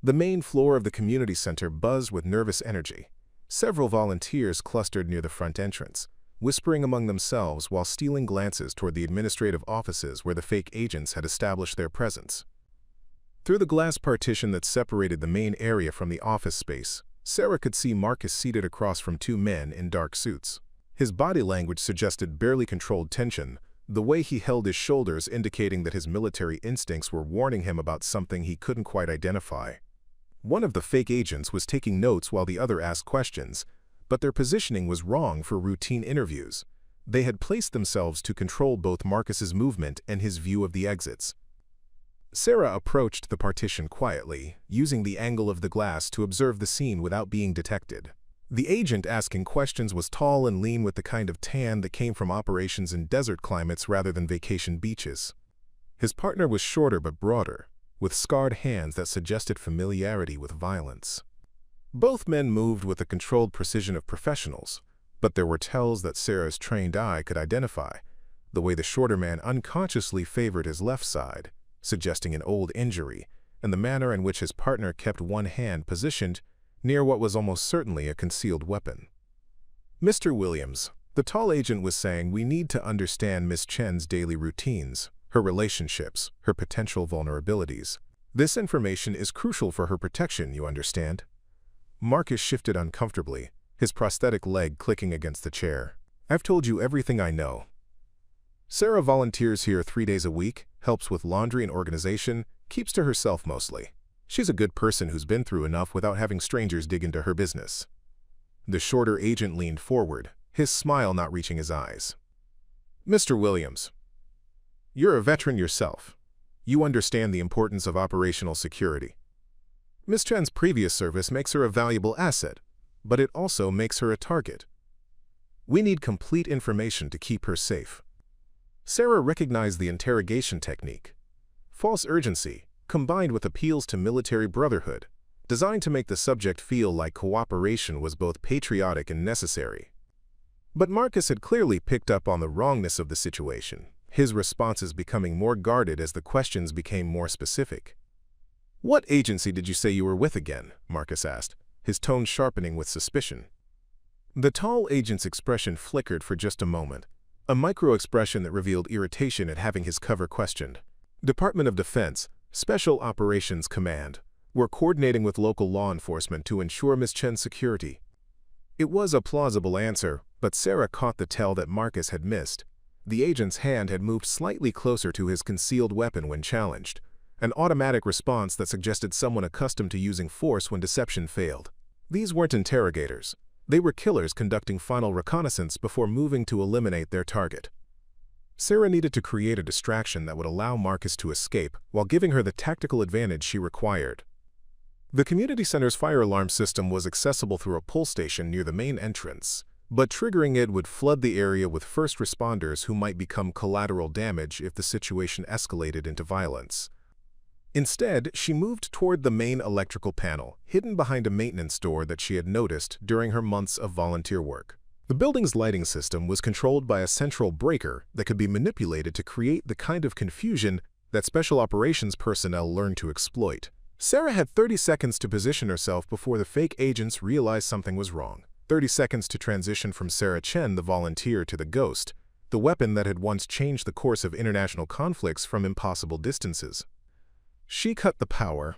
The main floor of the community center buzzed with nervous energy. Several volunteers clustered near the front entrance, whispering among themselves while stealing glances toward the administrative offices where the fake agents had established their presence. Through the glass partition that separated the main area from the office space, Sarah could see Marcus seated across from 2 men in dark suits. His body language suggested barely controlled tension, the way he held his shoulders indicating that his military instincts were warning him about something he couldn't quite identify. One of the fake agents was taking notes while the other asked questions, but their positioning was wrong for routine interviews. They had placed themselves to control both Marcus's movement and his view of the exits. Sarah approached the partition quietly, using the angle of the glass to observe the scene without being detected. The agent asking questions was tall and lean with the kind of tan that came from operations in desert climates rather than vacation beaches. His partner was shorter but broader, with scarred hands that suggested familiarity with violence. Both men moved with the controlled precision of professionals, but there were tells that Sarah's trained eye could identify, the way the shorter man unconsciously favored his left side, suggesting an old injury, and the manner in which his partner kept one hand positioned near what was almost certainly a concealed weapon. "Mr. Williams," the tall agent was saying, "we need to understand Miss Chen's daily routines, her relationships, her potential vulnerabilities. This information is crucial for her protection, you understand?" Marcus shifted uncomfortably, his prosthetic leg clicking against the chair. "I've told you everything I know. Sarah volunteers here 3 days a week, helps with laundry and organization, keeps to herself mostly. She's a good person who's been through enough without having strangers dig into her business." The shorter agent leaned forward, his smile not reaching his eyes. "Mr. Williams, you're a veteran yourself. You understand the importance of operational security. Miss Chen's previous service makes her a valuable asset, but it also makes her a target. We need complete information to keep her safe." Sarah recognized the interrogation technique. False urgency, combined with appeals to military brotherhood, designed to make the subject feel like cooperation was both patriotic and necessary. But Marcus had clearly picked up on the wrongness of the situation, his responses becoming more guarded as the questions became more specific. "What agency did you say you were with again?" Marcus asked, his tone sharpening with suspicion. The tall agent's expression flickered for just a moment, a micro-expression that revealed irritation at having his cover questioned. "Department of Defense, Special Operations Command. We're coordinating with local law enforcement to ensure Miss Chen's security." It was a plausible answer, but Sarah caught the tell that Marcus had missed. The agent's hand had moved slightly closer to his concealed weapon when challenged, an automatic response that suggested someone accustomed to using force when deception failed. These weren't interrogators. They were killers conducting final reconnaissance before moving to eliminate their target. Sarah needed to create a distraction that would allow Marcus to escape while giving her the tactical advantage she required. The community center's fire alarm system was accessible through a pull station near the main entrance, but triggering it would flood the area with first responders who might become collateral damage if the situation escalated into violence. Instead, she moved toward the main electrical panel, hidden behind a maintenance door that she had noticed during her months of volunteer work. The building's lighting system was controlled by a central breaker that could be manipulated to create the kind of confusion that special operations personnel learned to exploit. Sarah had 30 seconds to position herself before the fake agents realized something was wrong. 30 seconds to transition from Sarah Chen, the volunteer, to the Ghost, the weapon that had once changed the course of international conflicts from impossible distances. She cut the power.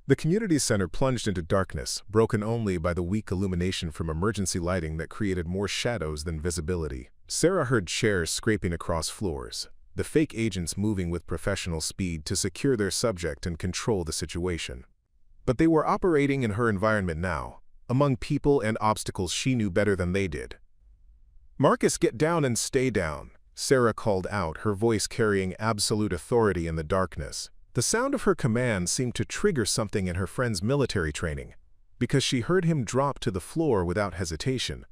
The community center plunged into darkness, broken only by the weak illumination from emergency lighting that created more shadows than visibility. Sarah heard chairs scraping across floors, the fake agents moving with professional speed to secure their subject and control the situation. But they were operating in her environment now, among people and obstacles she knew better than they did. "Marcus, get down and stay down," Sarah called out, her voice carrying absolute authority in the darkness. The sound of her command seemed to trigger something in her friend's military training, because she heard him drop to the floor without hesitation.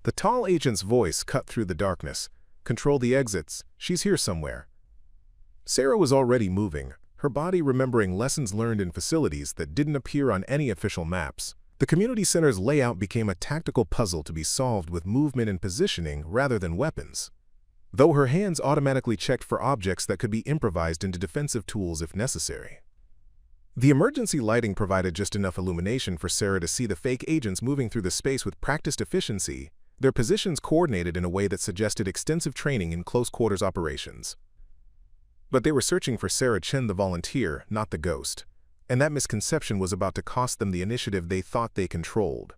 The tall agent's voice cut through the darkness. "Control the exits. She's here somewhere." Sarah was already moving, her body remembering lessons learned in facilities that didn't appear on any official maps. The community center's layout became a tactical puzzle to be solved with movement and positioning rather than weapons, though her hands automatically checked for objects that could be improvised into defensive tools if necessary. The emergency lighting provided just enough illumination for Sarah to see the fake agents moving through the space with practiced efficiency, their positions coordinated in a way that suggested extensive training in close-quarters operations. But they were searching for Sarah Chen, the volunteer, not the Ghost, and that misconception was about to cost them the initiative they thought they controlled.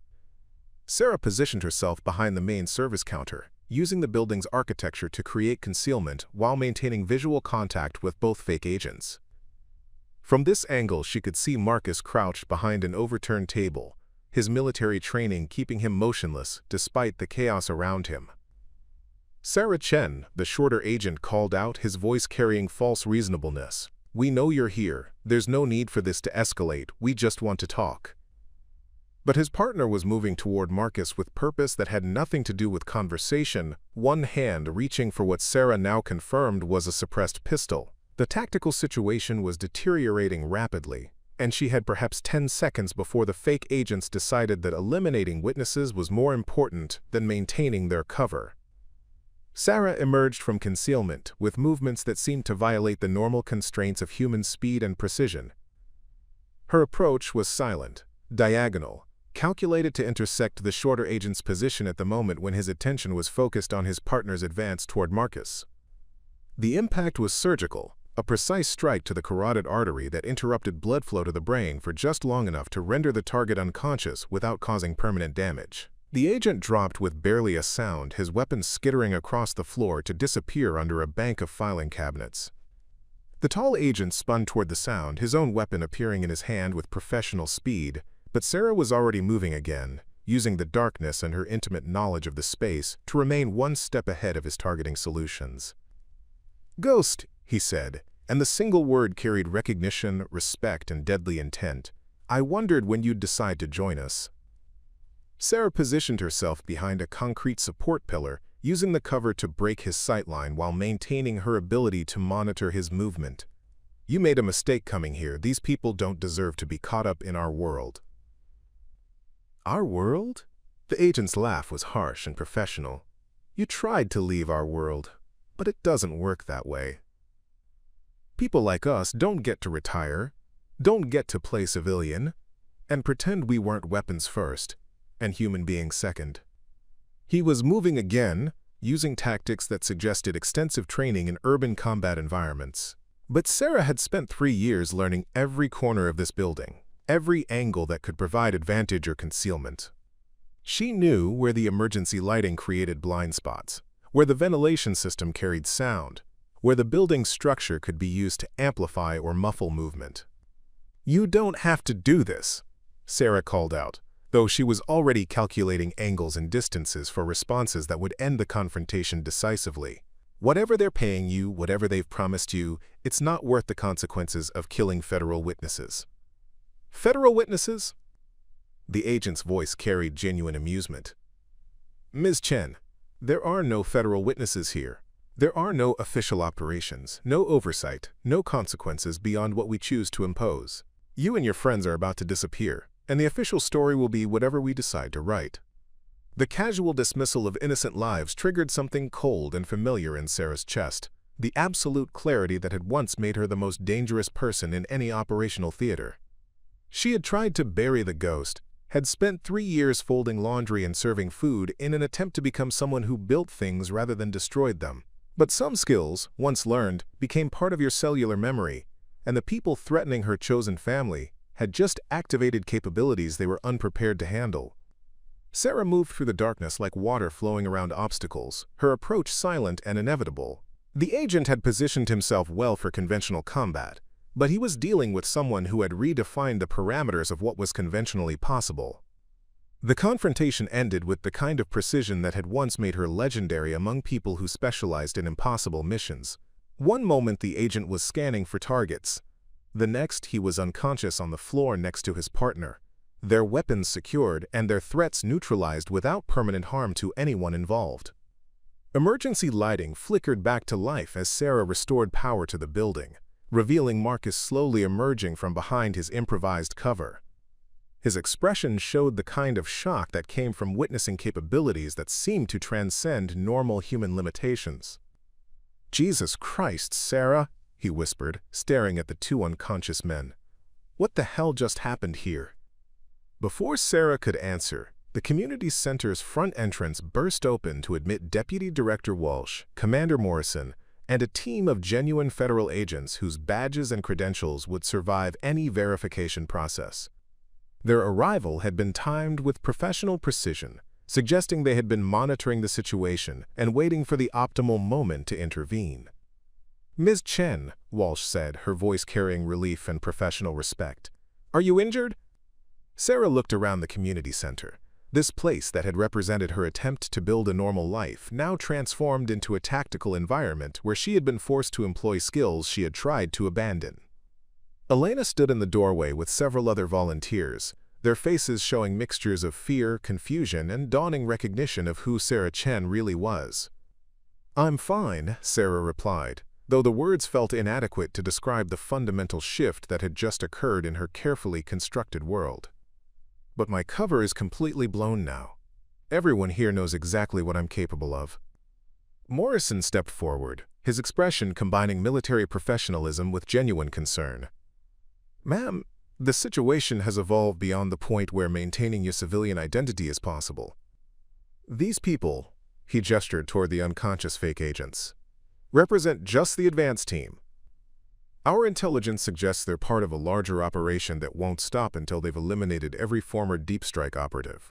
Sarah positioned herself behind the main service counter, using the building's architecture to create concealment while maintaining visual contact with both fake agents. From this angle, she could see Marcus crouched behind an overturned table, his military training keeping him motionless despite the chaos around him. "Sarah Chen," the shorter agent called out, his voice carrying false reasonableness. "We know you're here. There's no need for this to escalate. We just want to talk." But his partner was moving toward Marcus with purpose that had nothing to do with conversation, one hand reaching for what Sarah now confirmed was a suppressed pistol. The tactical situation was deteriorating rapidly, and she had perhaps 10 seconds before the fake agents decided that eliminating witnesses was more important than maintaining their cover. Sarah emerged from concealment with movements that seemed to violate the normal constraints of human speed and precision. Her approach was silent, diagonal, calculated to intersect the shorter agent's position at the moment when his attention was focused on his partner's advance toward Marcus. The impact was surgical, a precise strike to the carotid artery that interrupted blood flow to the brain for just long enough to render the target unconscious without causing permanent damage. The agent dropped with barely a sound, his weapon skittering across the floor to disappear under a bank of filing cabinets. The tall agent spun toward the sound, his own weapon appearing in his hand with professional speed, but Sarah was already moving again, using the darkness and her intimate knowledge of the space to remain one step ahead of his targeting solutions. "Ghost," he said, and the single word carried recognition, respect, and deadly intent. "I wondered when you'd decide to join us." Sarah positioned herself behind a concrete support pillar, using the cover to break his sightline while maintaining her ability to monitor his movement. "You made a mistake coming here. These people don't deserve to be caught up in our world." "Our world?" The agent's laugh was harsh and professional. "You tried to leave our world, but it doesn't work that way. People like us don't get to retire, don't get to play civilian, and pretend we weren't weapons first, and human beings second." He was moving again, using tactics that suggested extensive training in urban combat environments. But Sarah had spent 3 years learning every corner of this building, every angle that could provide advantage or concealment. She knew where the emergency lighting created blind spots, where the ventilation system carried sound, where the building's structure could be used to amplify or muffle movement. "You don't have to do this," Sarah called out, though she was already calculating angles and distances for responses that would end the confrontation decisively. "Whatever they're paying you, whatever they've promised you, it's not worth the consequences of killing federal witnesses." "Federal witnesses?" The agent's voice carried genuine amusement. "Ms. Chen, there are no federal witnesses here. There are no official operations, no oversight, no consequences beyond what we choose to impose. You and your friends are about to disappear, and the official story will be whatever we decide to write." The casual dismissal of innocent lives triggered something cold and familiar in Sarah's chest, the absolute clarity that had once made her the most dangerous person in any operational theater. She had tried to bury the ghost, had spent 3 years folding laundry and serving food in an attempt to become someone who built things rather than destroyed them. But some skills, once learned, became part of your cellular memory, and the people threatening her chosen family had just activated capabilities they were unprepared to handle. Sarah moved through the darkness like water flowing around obstacles, her approach silent and inevitable. The agent had positioned himself well for conventional combat, but he was dealing with someone who had redefined the parameters of what was conventionally possible. The confrontation ended with the kind of precision that had once made her legendary among people who specialized in impossible missions. One moment the agent was scanning for targets. The next he was unconscious on the floor next to his partner, their weapons secured and their threats neutralized without permanent harm to anyone involved. Emergency lighting flickered back to life as Sarah restored power to the building, revealing Marcus slowly emerging from behind his improvised cover. His expression showed the kind of shock that came from witnessing capabilities that seemed to transcend normal human limitations. "Jesus Christ, Sarah," he whispered, staring at the 2 unconscious men. "What the hell just happened here?" Before Sarah could answer, the community center's front entrance burst open to admit Deputy Director Walsh, Commander Morrison, and a team of genuine federal agents whose badges and credentials would survive any verification process. Their arrival had been timed with professional precision, suggesting they had been monitoring the situation and waiting for the optimal moment to intervene. "Ms. Chen," Walsh said, her voice carrying relief and professional respect, "are you injured?" Sarah looked around the community center. This place that had represented her attempt to build a normal life now transformed into a tactical environment where she had been forced to employ skills she had tried to abandon. Elena stood in the doorway with several other volunteers, their faces showing mixtures of fear, confusion, and dawning recognition of who Sarah Chen really was. "I'm fine," Sarah replied, though the words felt inadequate to describe the fundamental shift that had just occurred in her carefully constructed world. "But my cover is completely blown now. Everyone here knows exactly what I'm capable of." Morrison stepped forward, his expression combining military professionalism with genuine concern. "Ma'am, the situation has evolved beyond the point where maintaining your civilian identity is possible. These people," he gestured toward the unconscious fake agents, "represent just the advance team. Our intelligence suggests they're part of a larger operation that won't stop until they've eliminated every former deep strike operative."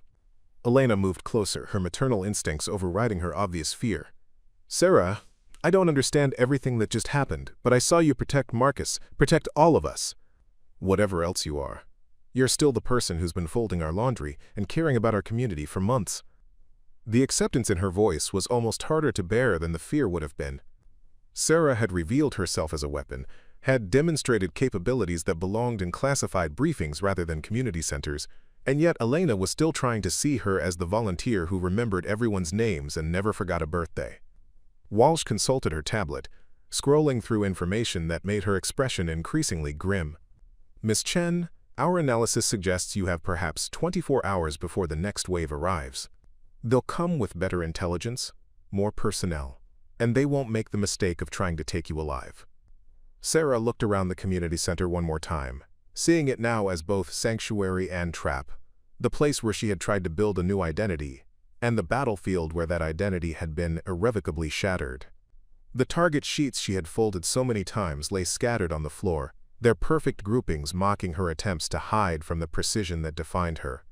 Elena moved closer, her maternal instincts overriding her obvious fear. "Sarah, I don't understand everything that just happened, but I saw you protect Marcus, protect all of us. Whatever else you are, you're still the person who's been folding our laundry and caring about our community for months." The acceptance in her voice was almost harder to bear than the fear would have been. Sarah had revealed herself as a weapon, had demonstrated capabilities that belonged in classified briefings rather than community centers, and yet Elena was still trying to see her as the volunteer who remembered everyone's names and never forgot a birthday. Walsh consulted her tablet, scrolling through information that made her expression increasingly grim. "Miss Chen, our analysis suggests you have perhaps 24 hours before the next wave arrives. They'll come with better intelligence, more personnel, and they won't make the mistake of trying to take you alive." Sarah looked around the community center one more time, seeing it now as both sanctuary and trap, the place where she had tried to build a new identity, and the battlefield where that identity had been irrevocably shattered. The target sheets she had folded so many times lay scattered on the floor, their perfect groupings mocking her attempts to hide from the precision that defined her.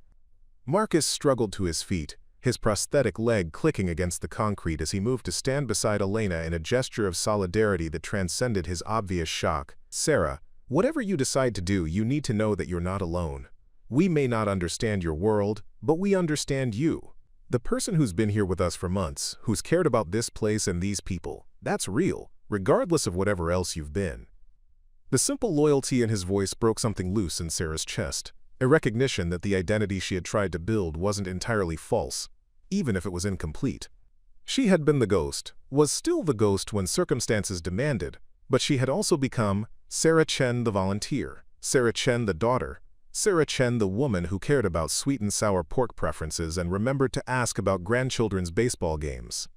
Marcus struggled to his feet, his prosthetic leg clicking against the concrete as he moved to stand beside Elena in a gesture of solidarity that transcended his obvious shock. "Sarah, whatever you decide to do, you need to know that you're not alone. We may not understand your world, but we understand you. The person who's been here with us for months, who's cared about this place and these people, that's real, regardless of whatever else you've been." The simple loyalty in his voice broke something loose in Sarah's chest, a recognition that the identity she had tried to build wasn't entirely false, even if it was incomplete. She had been the ghost, was still the ghost when circumstances demanded, but she had also become Sarah Chen the volunteer, Sarah Chen the daughter, Sarah Chen the woman who cared about sweet and sour pork preferences and remembered to ask about grandchildren's baseball games.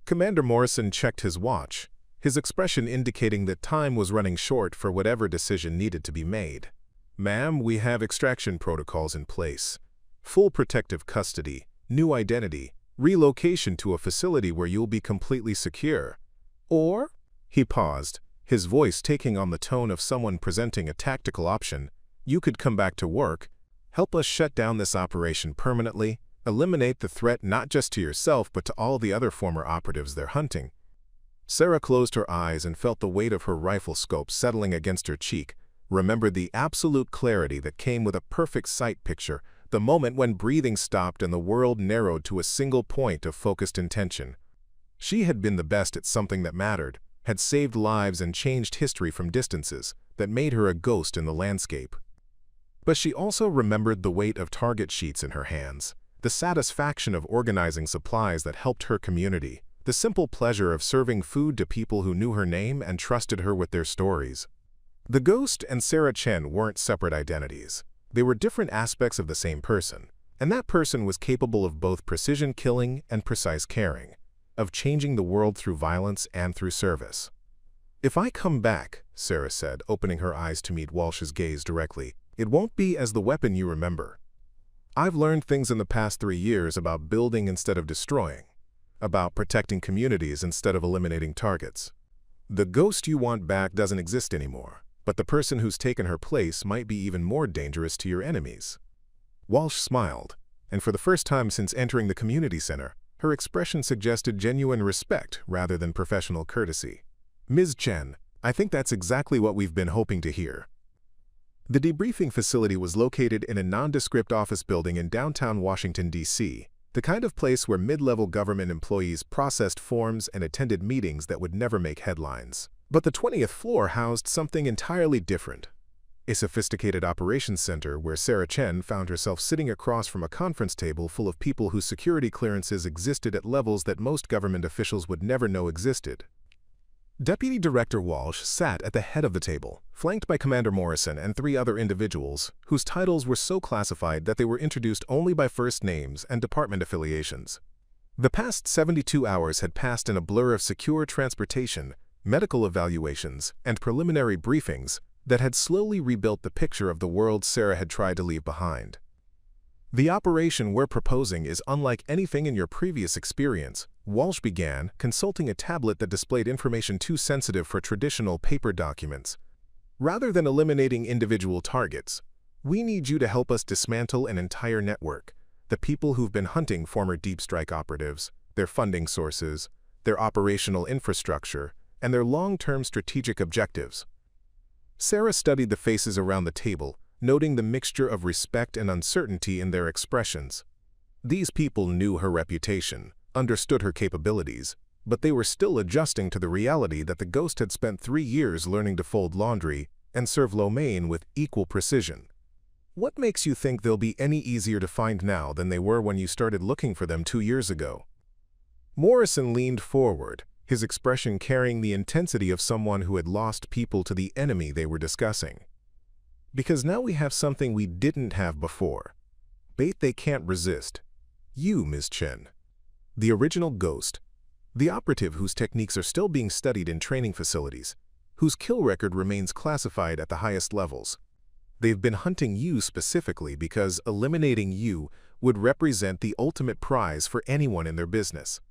Commander Morrison checked his watch, his expression indicating that time was running short for whatever decision needed to be made. "Ma'am, we have extraction protocols in place. Full protective custody, new identity, relocation to a facility where you'll be completely secure. Or," he paused, his voice taking on the tone of someone presenting a tactical option, "you could come back to work, help us shut down this operation permanently, eliminate the threat not just to yourself but to all the other former operatives they're hunting." Sarah closed her eyes and felt the weight of her rifle scope settling against her cheek, remembered the absolute clarity that came with a perfect sight picture, the moment when breathing stopped and the world narrowed to a single point of focused intention. She had been the best at something that mattered, had saved lives and changed history from distances that made her a ghost in the landscape. But she also remembered the weight of target sheets in her hands, the satisfaction of organizing supplies that helped her community, the simple pleasure of serving food to people who knew her name and trusted her with their stories. The ghost and Sarah Chen weren't separate identities. They were different aspects of the same person, and that person was capable of both precision killing and precise caring, of changing the world through violence and through service. "If I come back," Sarah said, opening her eyes to meet Walsh's gaze directly, "it won't be as the weapon you remember. I've learned things in the past 3 years about building instead of destroying, about protecting communities instead of eliminating targets. The ghost you want back doesn't exist anymore. But the person who's taken her place might be even more dangerous to your enemies." Walsh smiled, and for the first time since entering the community center, her expression suggested genuine respect rather than professional courtesy. "Ms. Chen, I think that's exactly what we've been hoping to hear." The debriefing facility was located in a nondescript office building in downtown Washington, D.C., the kind of place where mid-level government employees processed forms and attended meetings that would never make headlines. But the 20th floor housed something entirely different. A sophisticated operations center where Sarah Chen found herself sitting across from a conference table full of people whose security clearances existed at levels that most government officials would never know existed. Deputy Director Walsh sat at the head of the table, flanked by Commander Morrison and 3 other individuals whose titles were so classified that they were introduced only by first names and department affiliations. The past 72 hours had passed in a blur of secure transportation, medical evaluations, and preliminary briefings that had slowly rebuilt the picture of the world Sarah had tried to leave behind. The operation we're proposing is unlike anything in your previous experience, Walsh began, consulting a tablet that displayed information too sensitive for traditional paper documents. Rather than eliminating individual targets, we need you to help us dismantle an entire network, the people who've been hunting former deep strike operatives, their funding sources, their operational infrastructure, and their long-term strategic objectives. Sarah studied the faces around the table, noting the mixture of respect and uncertainty in their expressions. These people knew her reputation, understood her capabilities, but they were still adjusting to the reality that the ghost had spent 3 years learning to fold laundry and serve lo mein with equal precision. What makes you think they'll be any easier to find now than they were when you started looking for them 2 years ago? Morrison leaned forward, his expression carrying the intensity of someone who had lost people to the enemy they were discussing. Because now we have something we didn't have before. Bait they can't resist. You, Ms. Chen. The original ghost. The operative whose techniques are still being studied in training facilities, whose kill record remains classified at the highest levels. They've been hunting you specifically because eliminating you would represent the ultimate prize for anyone in their business.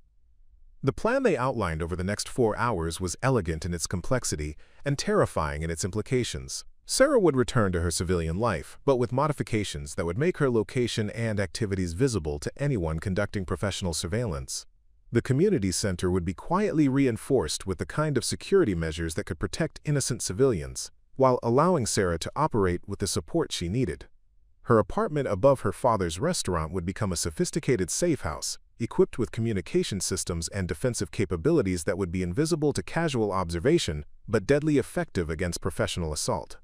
The plan they outlined over the next 4 hours was elegant in its complexity and terrifying in its implications. Sarah would return to her civilian life, but with modifications that would make her location and activities visible to anyone conducting professional surveillance. The community center would be quietly reinforced with the kind of security measures that could protect innocent civilians, while allowing Sarah to operate with the support she needed. Her apartment above her father's restaurant would become a sophisticated safe house, equipped with communication systems and defensive capabilities that would be invisible to casual observation, but deadly effective against professional assault.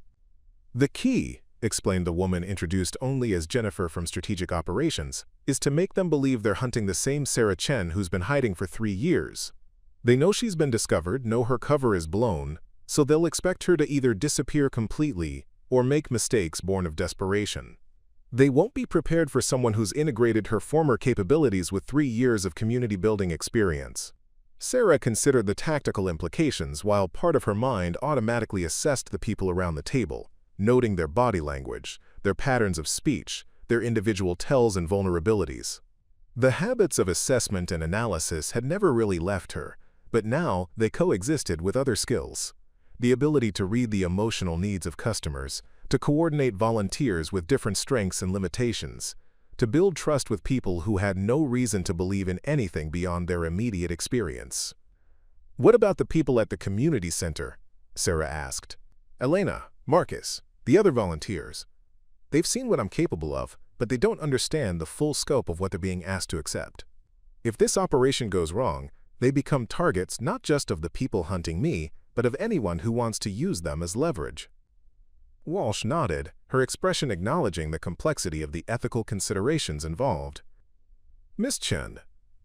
The key, explained the woman introduced only as Jennifer from Strategic Operations, is to make them believe they're hunting the same Sarah Chen who's been hiding for 3 years. They know she's been discovered, know her cover is blown, so they'll expect her to either disappear completely or make mistakes born of desperation. They won't be prepared for someone who's integrated her former capabilities with 3 years of community-building experience. Sarah considered the tactical implications while part of her mind automatically assessed the people around the table, noting their body language, their patterns of speech, their individual tells and vulnerabilities. The habits of assessment and analysis had never really left her, but now they coexisted with other skills. The ability to read the emotional needs of customers, to coordinate volunteers with different strengths and limitations, to build trust with people who had no reason to believe in anything beyond their immediate experience. "What about the people at the community center?" Sarah asked. "Elena, Marcus, the other volunteers. They've seen what I'm capable of, but they don't understand the full scope of what they're being asked to accept. If this operation goes wrong, they become targets not just of the people hunting me, but of anyone who wants to use them as leverage." Walsh nodded, her expression acknowledging the complexity of the ethical considerations involved. "Miss Chen,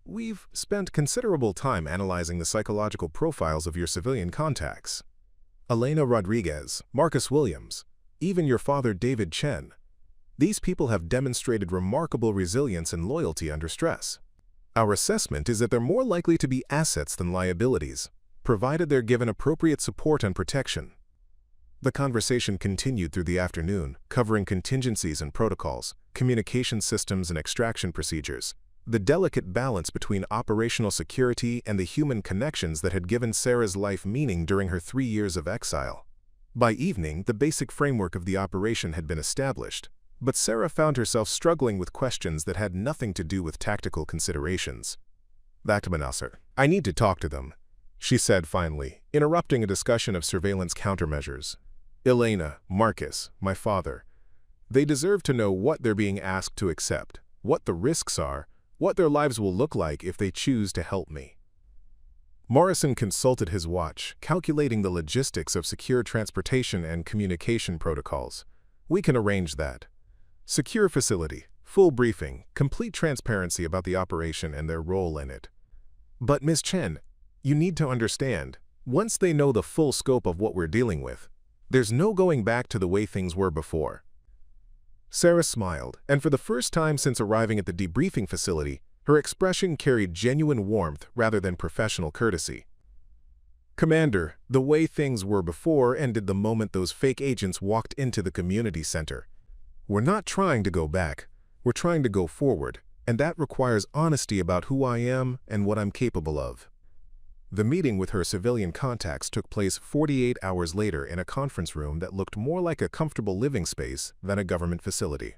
we've spent considerable time analyzing the psychological profiles of your civilian contacts. Elena Rodriguez, Marcus Williams, even your father David Chen. These people have demonstrated remarkable resilience and loyalty under stress. Our assessment is that they're more likely to be assets than liabilities, provided they're given appropriate support and protection." The conversation continued through the afternoon, covering contingencies and protocols, communication systems and extraction procedures, the delicate balance between operational security and the human connections that had given Sarah's life meaning during her 3 years of exile. By evening, the basic framework of the operation had been established, but Sarah found herself struggling with questions that had nothing to do with tactical considerations. "Dr. Manasser, I need to talk to them," she said finally, interrupting a discussion of surveillance countermeasures. Elena, Marcus, my father. They deserve to know what they're being asked to accept, what the risks are, what their lives will look like if they choose to help me. Morrison consulted his watch, calculating the logistics of secure transportation and communication protocols. We can arrange that. Secure facility, full briefing, complete transparency about the operation and their role in it. But Ms. Chen, you need to understand, once they know the full scope of what we're dealing with, there's no going back to the way things were before. Sarah smiled, and for the first time since arriving at the debriefing facility, her expression carried genuine warmth rather than professional courtesy. Commander, the way things were before ended the moment those fake agents walked into the community center. We're not trying to go back, we're trying to go forward, and that requires honesty about who I am and what I'm capable of. The meeting with her civilian contacts took place 48 hours later in a conference room that looked more like a comfortable living space than a government facility.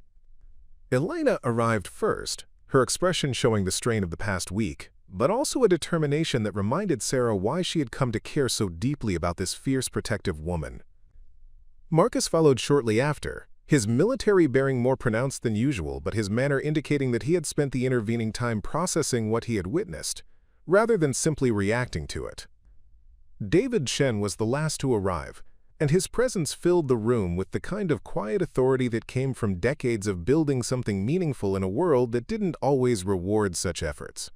Elena arrived first, her expression showing the strain of the past week, but also a determination that reminded Sarah why she had come to care so deeply about this fierce protective woman. Marcus followed shortly after, his military bearing more pronounced than usual, but his manner indicating that he had spent the intervening time processing what he had witnessed, rather than simply reacting to it. David Chen was the last to arrive, and his presence filled the room with the kind of quiet authority that came from decades of building something meaningful in a world that didn't always reward such efforts.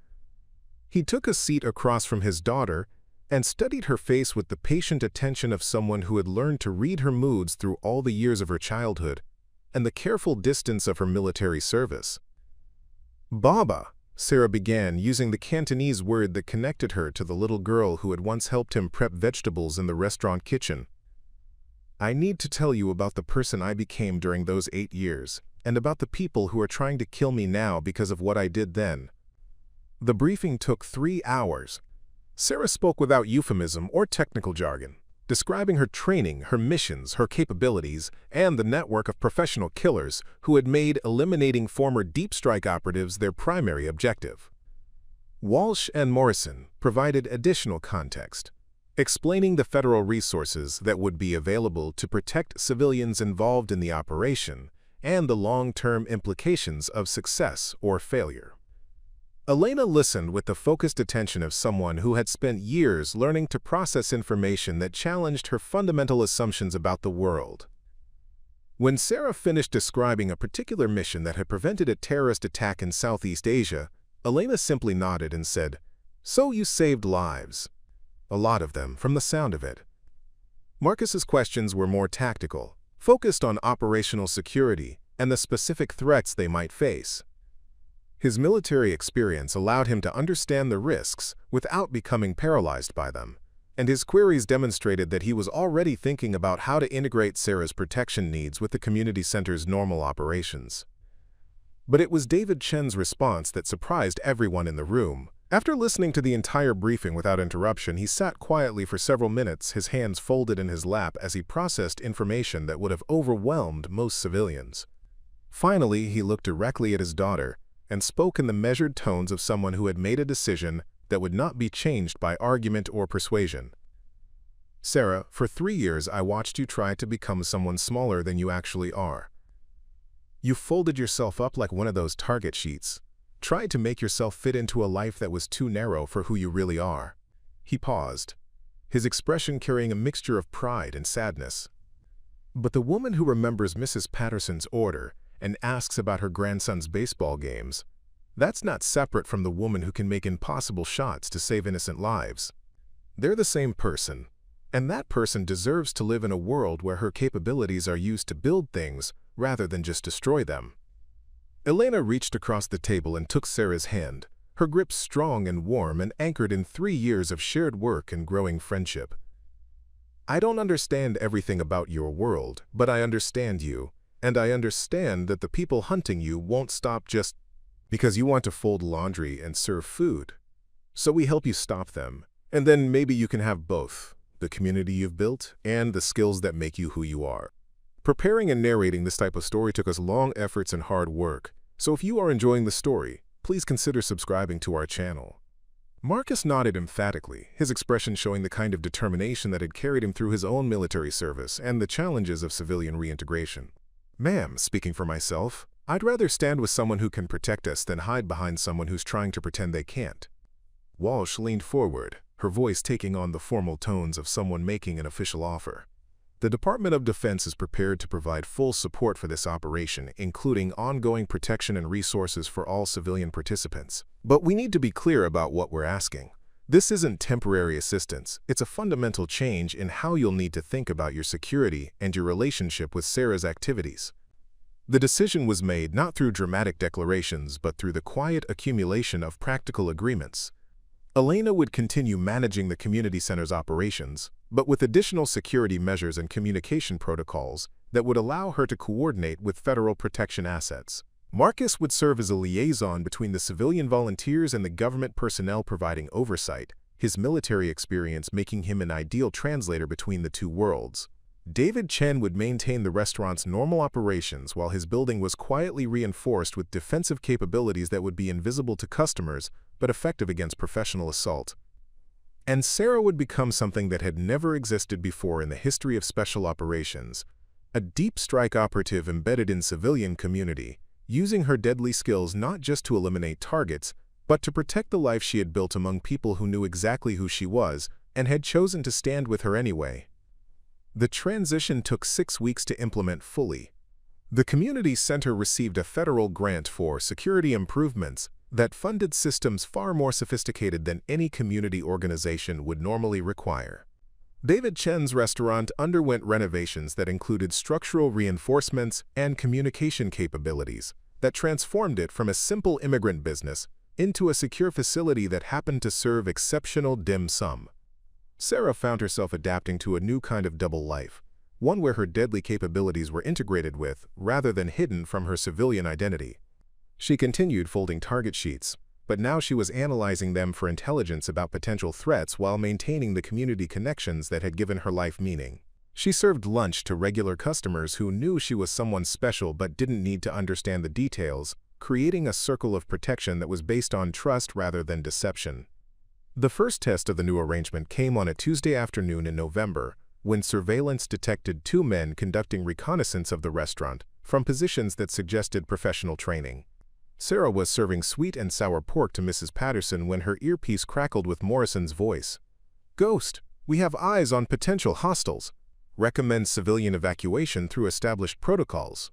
He took a seat across from his daughter and studied her face with the patient attention of someone who had learned to read her moods through all the years of her childhood and the careful distance of her military service. "Baba," Sarah began, using the Cantonese word that connected her to the little girl who had once helped him prep vegetables in the restaurant kitchen. "I need to tell you about the person I became during those 8 years, and about the people who are trying to kill me now because of what I did then." The briefing took 3 hours. Sarah spoke without euphemism or technical jargon, describing her training, her missions, her capabilities, and the network of professional killers who had made eliminating former deep strike operatives their primary objective. Walsh and Morrison provided additional context, explaining the federal resources that would be available to protect civilians involved in the operation and the long-term implications of success or failure. Elena listened with the focused attention of someone who had spent years learning to process information that challenged her fundamental assumptions about the world. When Sarah finished describing a particular mission that had prevented a terrorist attack in Southeast Asia, Elena simply nodded and said, "So you saved lives." A lot of them, from the sound of it. Marcus's questions were more tactical, focused on operational security and the specific threats they might face. His military experience allowed him to understand the risks without becoming paralyzed by them, and his queries demonstrated that he was already thinking about how to integrate Sarah's protection needs with the community center's normal operations. But it was David Chen's response that surprised everyone in the room. After listening to the entire briefing without interruption, he sat quietly for several minutes, his hands folded in his lap as he processed information that would have overwhelmed most civilians. Finally, he looked directly at his daughter and spoke in the measured tones of someone who had made a decision that would not be changed by argument or persuasion. "Sarah, for 3 years I watched you try to become someone smaller than you actually are. You folded yourself up like one of those target sheets, tried to make yourself fit into a life that was too narrow for who you really are." He paused, his expression carrying a mixture of pride and sadness. "But the woman who remembers Mrs. Patterson's order and asks about her grandson's baseball games, that's not separate from the woman who can make impossible shots to save innocent lives. They're the same person, and that person deserves to live in a world where her capabilities are used to build things rather than just destroy them." Elena reached across the table and took Sarah's hand, her grip strong and warm and anchored in 3 years of shared work and growing friendship. "I don't understand everything about your world, but I understand you. And I understand that the people hunting you won't stop just because you want to fold laundry and serve food. So we help you stop them, and then maybe you can have both, the community you've built and the skills that make you who you are." Preparing and narrating this type of story took us long efforts and hard work, so if you are enjoying the story, please consider subscribing to our channel. Marcus nodded emphatically, his expression showing the kind of determination that had carried him through his own military service and the challenges of civilian reintegration. "Ma'am, speaking for myself, I'd rather stand with someone who can protect us than hide behind someone who's trying to pretend they can't." Walsh leaned forward, her voice taking on the formal tones of someone making an official offer. "The Department of Defense is prepared to provide full support for this operation, including ongoing protection and resources for all civilian participants. But we need to be clear about what we're asking. This isn't temporary assistance, it's a fundamental change in how you'll need to think about your security and your relationship with Sarah's activities." The decision was made not through dramatic declarations but through the quiet accumulation of practical agreements. Elena would continue managing the community center's operations, but with additional security measures and communication protocols that would allow her to coordinate with federal protection assets. Marcus would serve as a liaison between the civilian volunteers and the government personnel providing oversight, his military experience making him an ideal translator between the two worlds. Chen would maintain the restaurant's normal operations while his building was quietly reinforced with defensive capabilities that would be invisible to customers but effective against professional assault. And Sarah would become something that had never existed before in the history of special operations, a deep strike operative embedded in civilian community, using her deadly skills not just to eliminate targets, but to protect the life she had built among people who knew exactly who she was and had chosen to stand with her anyway. The transition took 6 weeks to implement fully. The community center received a federal grant for security improvements that funded systems far more sophisticated than any community organization would normally require. Chen's restaurant underwent renovations that included structural reinforcements and communication capabilities that transformed it from a simple immigrant business into a secure facility that happened to serve exceptional dim sum. Sarah found herself adapting to a new kind of double life, one where her deadly capabilities were integrated with, rather than hidden from her civilian identity. She continued folding target sheets, but now she was analyzing them for intelligence about potential threats while maintaining the community connections that had given her life meaning. She served lunch to regular customers who knew she was someone special but didn't need to understand the details, creating a circle of protection that was based on trust rather than deception. The first test of the new arrangement came on a Tuesday afternoon in November, when surveillance detected 2 men conducting reconnaissance of the restaurant from positions that suggested professional training. Sarah was serving sweet and sour pork to Mrs. Patterson when her earpiece crackled with Morrison's voice. "Ghost, we have eyes on potential hostiles. Recommend civilian evacuation through established protocols."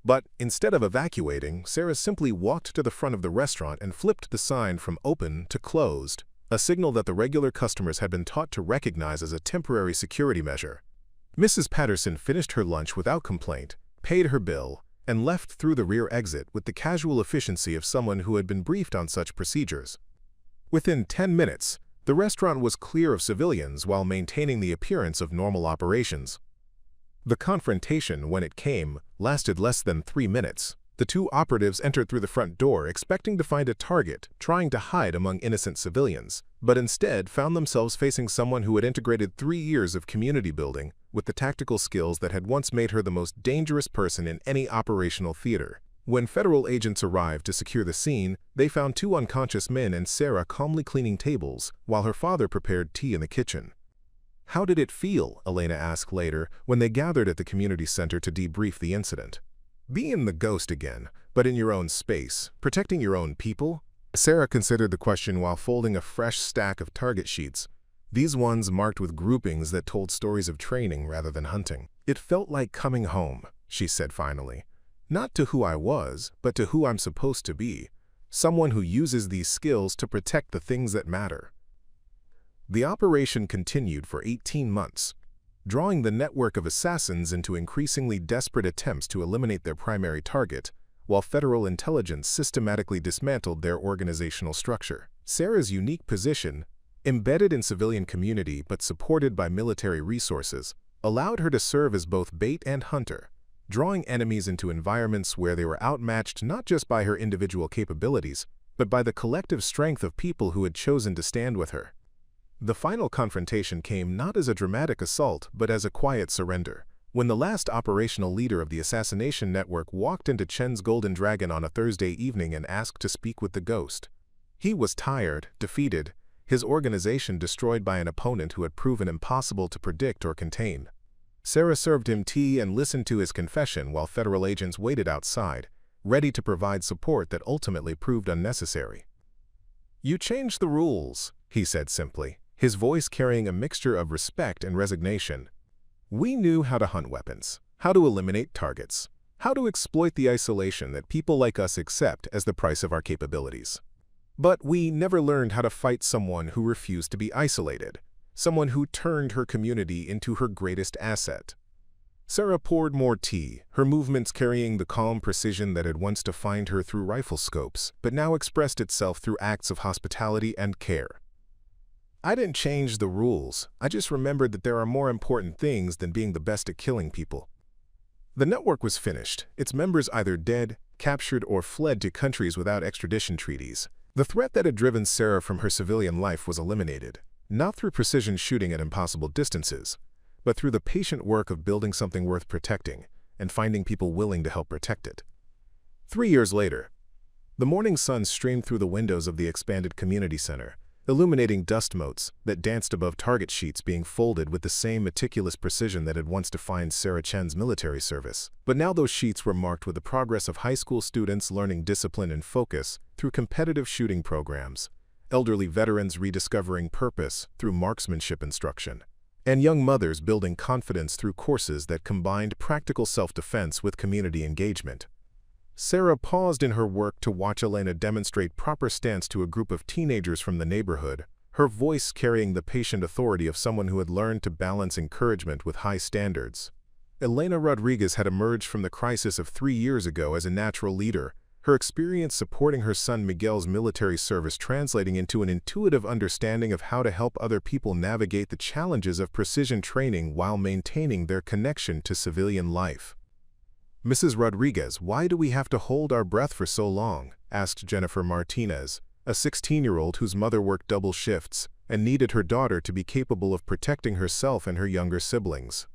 But instead of evacuating, Sarah simply walked to the front of the restaurant and flipped the sign from open to closed, a signal that the regular customers had been taught to recognize as a temporary security measure. Mrs. Patterson finished her lunch without complaint, paid her bill, and left through the rear exit with the casual efficiency of someone who had been briefed on such procedures. Within 10 minutes, the restaurant was clear of civilians while maintaining the appearance of normal operations. The confrontation, when it came, lasted less than 3 minutes. The 2 operatives entered through the front door expecting to find a target, trying to hide among innocent civilians, but instead found themselves facing someone who had integrated 3 years of community building with the tactical skills that had once made her the most dangerous person in any operational theater. When federal agents arrived to secure the scene, they found 2 unconscious men and Sarah calmly cleaning tables while her father prepared tea in the kitchen. "How did it feel?" Elena asked later when they gathered at the community center to debrief the incident. "Being the ghost again, but in your own space, protecting your own people?" Sarah considered the question while folding a fresh stack of target sheets, these ones marked with groupings that told stories of training rather than hunting. "It felt like coming home," she said finally. "Not to who I was, but to who I'm supposed to be, someone who uses these skills to protect the things that matter." The operation continued for 18 months, drawing the network of assassins into increasingly desperate attempts to eliminate their primary target, while federal intelligence systematically dismantled their organizational structure. Sarah's unique position, embedded in civilian community but supported by military resources, allowed her to serve as both bait and hunter, drawing enemies into environments where they were outmatched not just by her individual capabilities, but by the collective strength of people who had chosen to stand with her. The final confrontation came not as a dramatic assault, but as a quiet surrender, when the last operational leader of the assassination network walked into Chen's Golden Dragon on a Thursday evening and asked to speak with the ghost. He was tired, defeated, his organization destroyed by an opponent who had proven impossible to predict or contain. Sarah served him tea and listened to his confession while federal agents waited outside, ready to provide support that ultimately proved unnecessary. "You changed the rules," he said simply, his voice carrying a mixture of respect and resignation. "We knew how to hunt weapons, how to eliminate targets, how to exploit the isolation that people like us accept as the price of our capabilities. But we never learned how to fight someone who refused to be isolated, someone who turned her community into her greatest asset." Sarah poured more tea, her movements carrying the calm precision that had once defined her through rifle scopes, but now expressed itself through acts of hospitality and care. "I didn't change the rules. I just remembered that there are more important things than being the best at killing people." The network was finished, its members either dead, captured, or fled to countries without extradition treaties. The threat that had driven Sarah from her civilian life was eliminated, not through precision shooting at impossible distances, but through the patient work of building something worth protecting and finding people willing to help protect it. 3 years later, the morning sun streamed through the windows of the expanded community center, illuminating dust motes that danced above target sheets being folded with the same meticulous precision that had once defined Sarah Chen's military service. But now those sheets were marked with the progress of high school students learning discipline and focus through competitive shooting programs, elderly veterans rediscovering purpose through marksmanship instruction, and young mothers building confidence through courses that combined practical self-defense with community engagement. Sarah paused in her work to watch Elena demonstrate proper stance to a group of teenagers from the neighborhood, her voice carrying the patient authority of someone who had learned to balance encouragement with high standards. Elena Rodriguez had emerged from the crisis of 3 years ago as a natural leader, her experience supporting her son Miguel's military service translating into an intuitive understanding of how to help other people navigate the challenges of precision training while maintaining their connection to civilian life. "Mrs. Rodriguez, why do we have to hold our breath for so long?" asked Jennifer Martinez, a 16-year-old whose mother worked double shifts and needed her daughter to be capable of protecting herself and her younger siblings.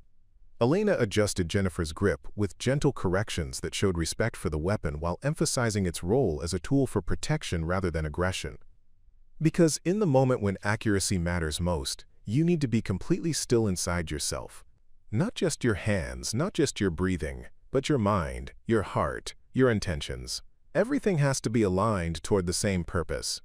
Elena adjusted Jennifer's grip with gentle corrections that showed respect for the weapon while emphasizing its role as a tool for protection rather than aggression. "Because in the moment when accuracy matters most, you need to be completely still inside yourself. Not just your hands, not just your breathing, but your mind, your heart, your intentions. Everything has to be aligned toward the same purpose."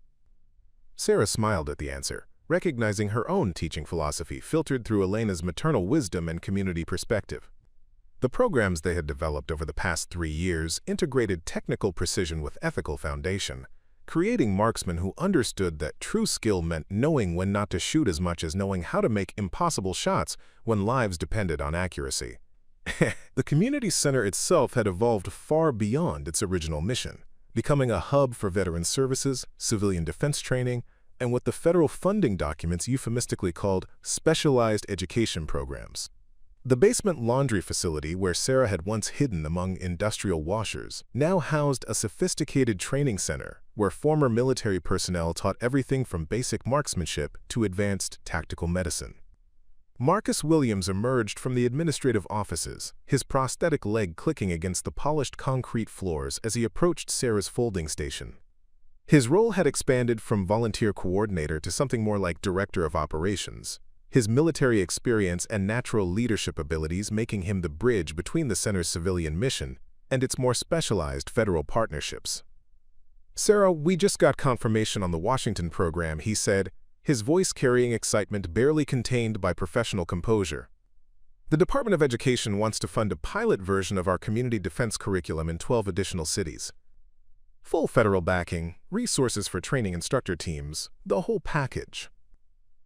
Sarah smiled at the answer, recognizing her own teaching philosophy filtered through Elena's maternal wisdom and community perspective. The programs they had developed over the past 3 years integrated technical precision with ethical foundation, creating marksmen who understood that true skill meant knowing when not to shoot as much as knowing how to make impossible shots when lives depended on accuracy. The community center itself had evolved far beyond its original mission, becoming a hub for veteran services, civilian defense training, and what the federal funding documents euphemistically called specialized education programs. The basement laundry facility where Sarah had once hidden among industrial washers now housed a sophisticated training center where former military personnel taught everything from basic marksmanship to advanced tactical medicine. Marcus Williams emerged from the administrative offices, his prosthetic leg clicking against the polished concrete floors as he approached Sarah's folding station. His role had expanded from volunteer coordinator to something more like director of operations, his military experience and natural leadership abilities making him the bridge between the center's civilian mission and its more specialized federal partnerships. "Sarah, we just got confirmation on the Washington program," he said, his voice carrying excitement barely contained by professional composure. "The Department of Education wants to fund a pilot version of our community defense curriculum in 12 additional cities. Full federal backing, resources for training instructor teams, the whole package."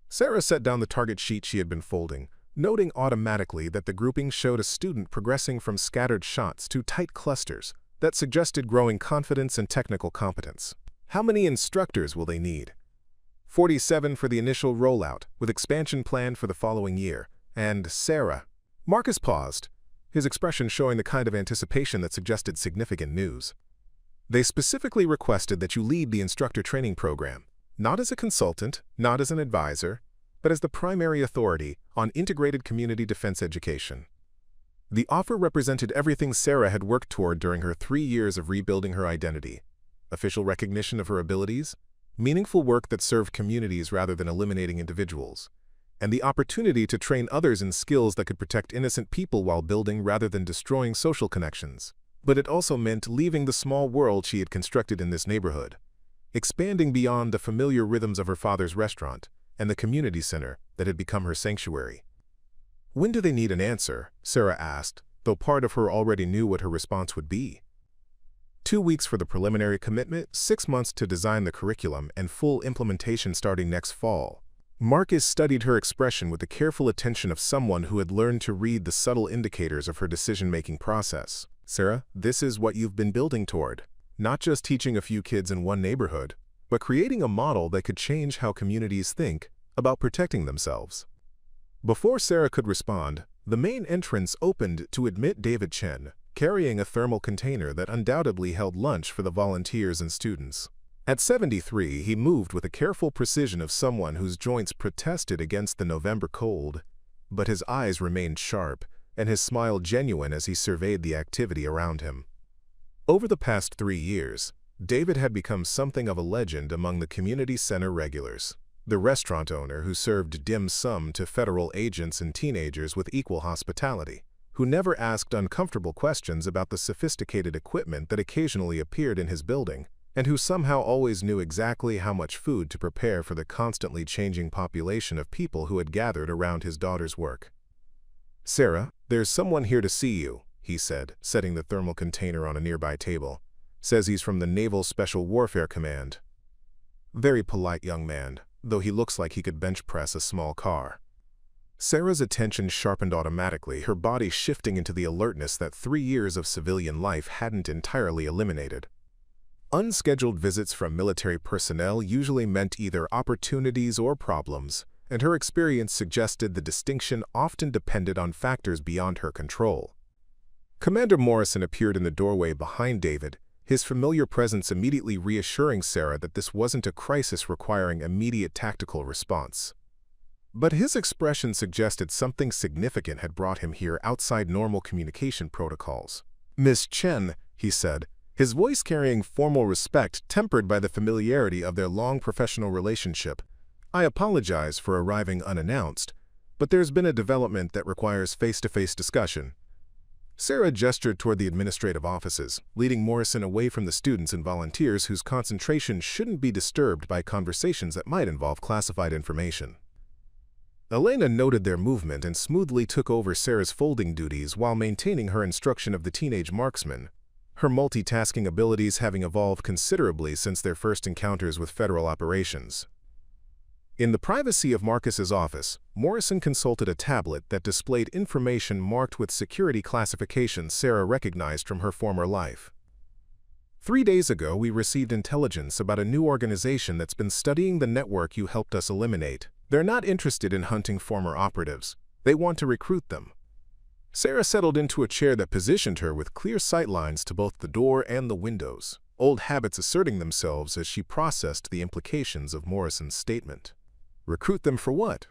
Sarah set down the target sheet she had been folding, noting automatically that the grouping showed a student progressing from scattered shots to tight clusters that suggested growing confidence and technical competence. "How many instructors will they need?" 47 for the initial rollout, with expansion planned for the following year. And Sarah. Marcus paused, his expression showing the kind of anticipation that suggested significant news. "They specifically requested that you lead the instructor training program, not as a consultant, not as an advisor, but as the primary authority on integrated community defense education." The offer represented everything Sarah had worked toward during her 3 years of rebuilding her identity: official recognition of her abilities, meaningful work that served communities rather than eliminating individuals, and the opportunity to train others in skills that could protect innocent people while building rather than destroying social connections. But it also meant leaving the small world she had constructed in this neighborhood, expanding beyond the familiar rhythms of her father's restaurant and the community center that had become her sanctuary. "When do they need an answer?" Sarah asked, though part of her already knew what her response would be. 2 weeks for the preliminary commitment, 6 months to design the curriculum, and full implementation starting next fall. Marcus studied her expression with the careful attention of someone who had learned to read the subtle indicators of her decision-making process. "Sarah, this is what you've been building toward. Not just teaching a few kids in one neighborhood, but creating a model that could change how communities think about protecting themselves." Before Sarah could respond, the main entrance opened to admit David Chen, carrying a thermal container that undoubtedly held lunch for the volunteers and students. At 73, he moved with the careful precision of someone whose joints protested against the November cold, but his eyes remained sharp and his smile genuine as he surveyed the activity around him. Over the past 3 years, David had become something of a legend among the community center regulars, the restaurant owner who served dim sum to federal agents and teenagers with equal hospitality, who never asked uncomfortable questions about the sophisticated equipment that occasionally appeared in his building, and who somehow always knew exactly how much food to prepare for the constantly changing population of people who had gathered around his daughter's work. "Sarah, there's someone here to see you," he said, setting the thermal container on a nearby table. "Says he's from the Naval Special Warfare Command." Very polite young man, though he looks like he could bench press a small car. Sarah's attention sharpened automatically, her body shifting into the alertness that 3 years of civilian life hadn't entirely eliminated. Unscheduled visits from military personnel usually meant either opportunities or problems, and her experience suggested the distinction often depended on factors beyond her control. Commander Morrison appeared in the doorway behind David, his familiar presence immediately reassuring Sarah that this wasn't a crisis requiring immediate tactical response. But his expression suggested something significant had brought him here outside normal communication protocols. "Miss Chen," he said, his voice carrying formal respect tempered by the familiarity of their long professional relationship. "I apologize for arriving unannounced, but there's been a development that requires face-to-face discussion." Sarah gestured toward the administrative offices, leading Morrison away from the students and volunteers whose concentration shouldn't be disturbed by conversations that might involve classified information. Elena noted their movement and smoothly took over Sarah's folding duties while maintaining her instruction of the teenage marksman, her multitasking abilities having evolved considerably since their first encounters with federal operations. In the privacy of Marcus's office, Morrison consulted a tablet that displayed information marked with security classifications Sarah recognized from her former life. 3 days ago, we received intelligence about a new organization that's been studying the network you helped us eliminate. They're not interested in hunting former operatives. They want to recruit them. Sarah settled into a chair that positioned her with clear sightlines to both the door and the windows, old habits asserting themselves as she processed the implications of Morrison's statement. Recruit them for what?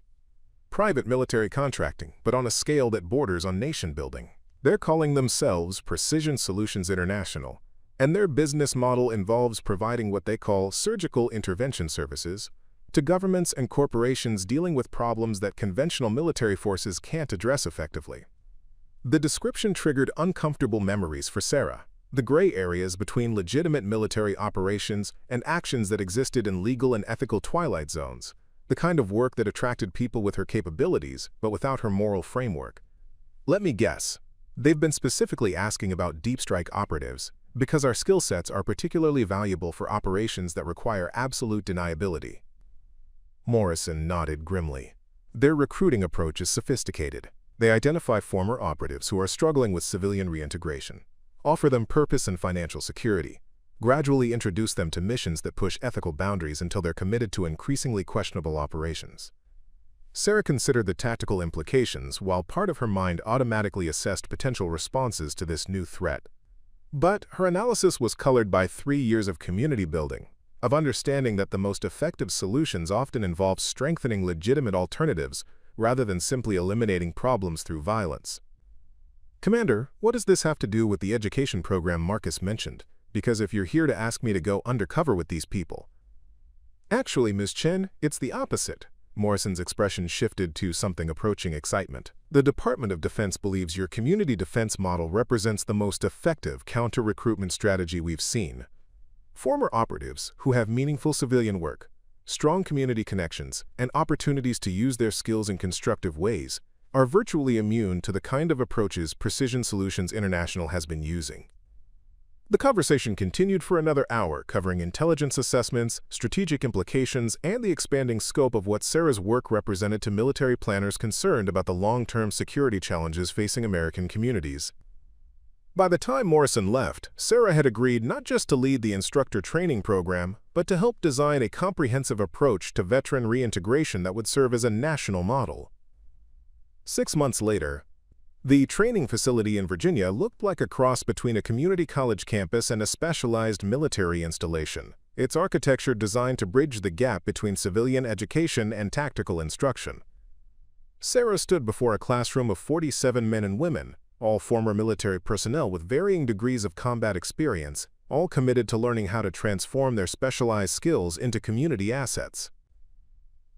Private military contracting, but on a scale that borders on nation-building. They're calling themselves Precision Solutions International, and their business model involves providing what they call surgical intervention services to governments and corporations dealing with problems that conventional military forces can't address effectively. The description triggered uncomfortable memories for Sarah, the gray areas between legitimate military operations and actions that existed in legal and ethical twilight zones, the kind of work that attracted people with her capabilities but without her moral framework. Let me guess, they've been specifically asking about deep strike operatives because our skill sets are particularly valuable for operations that require absolute deniability. Morrison nodded grimly. Their recruiting approach is sophisticated. They identify former operatives who are struggling with civilian reintegration, offer them purpose and financial security, gradually introduce them to missions that push ethical boundaries until they're committed to increasingly questionable operations. Sarah considered the tactical implications while part of her mind automatically assessed potential responses to this new threat. But her analysis was colored by 3 years of community building, of understanding that the most effective solutions often involve strengthening legitimate alternatives rather than simply eliminating problems through violence. "Commander, what does this have to do with the education program Marcus mentioned? Because if you're here to ask me to go undercover with these people..." Actually, Ms. Chen, it's the opposite. Morrison's expression shifted to something approaching excitement. The Department of Defense believes your community defense model represents the most effective counter-recruitment strategy we've seen. Former operatives who have meaningful civilian work, strong community connections, and opportunities to use their skills in constructive ways are virtually immune to the kind of approaches Precision Solutions International has been using. The conversation continued for another hour, covering intelligence assessments, strategic implications, and the expanding scope of what Sarah's work represented to military planners concerned about the long-term security challenges facing American communities. By the time Morrison left, Sarah had agreed not just to lead the instructor training program, but to help design a comprehensive approach to veteran reintegration that would serve as a national model. 6 months later, the training facility in Virginia looked like a cross between a community college campus and a specialized military installation, its architecture designed to bridge the gap between civilian education and tactical instruction. Sarah stood before a classroom of 47 men and women, all former military personnel with varying degrees of combat experience, all committed to learning how to transform their specialized skills into community assets.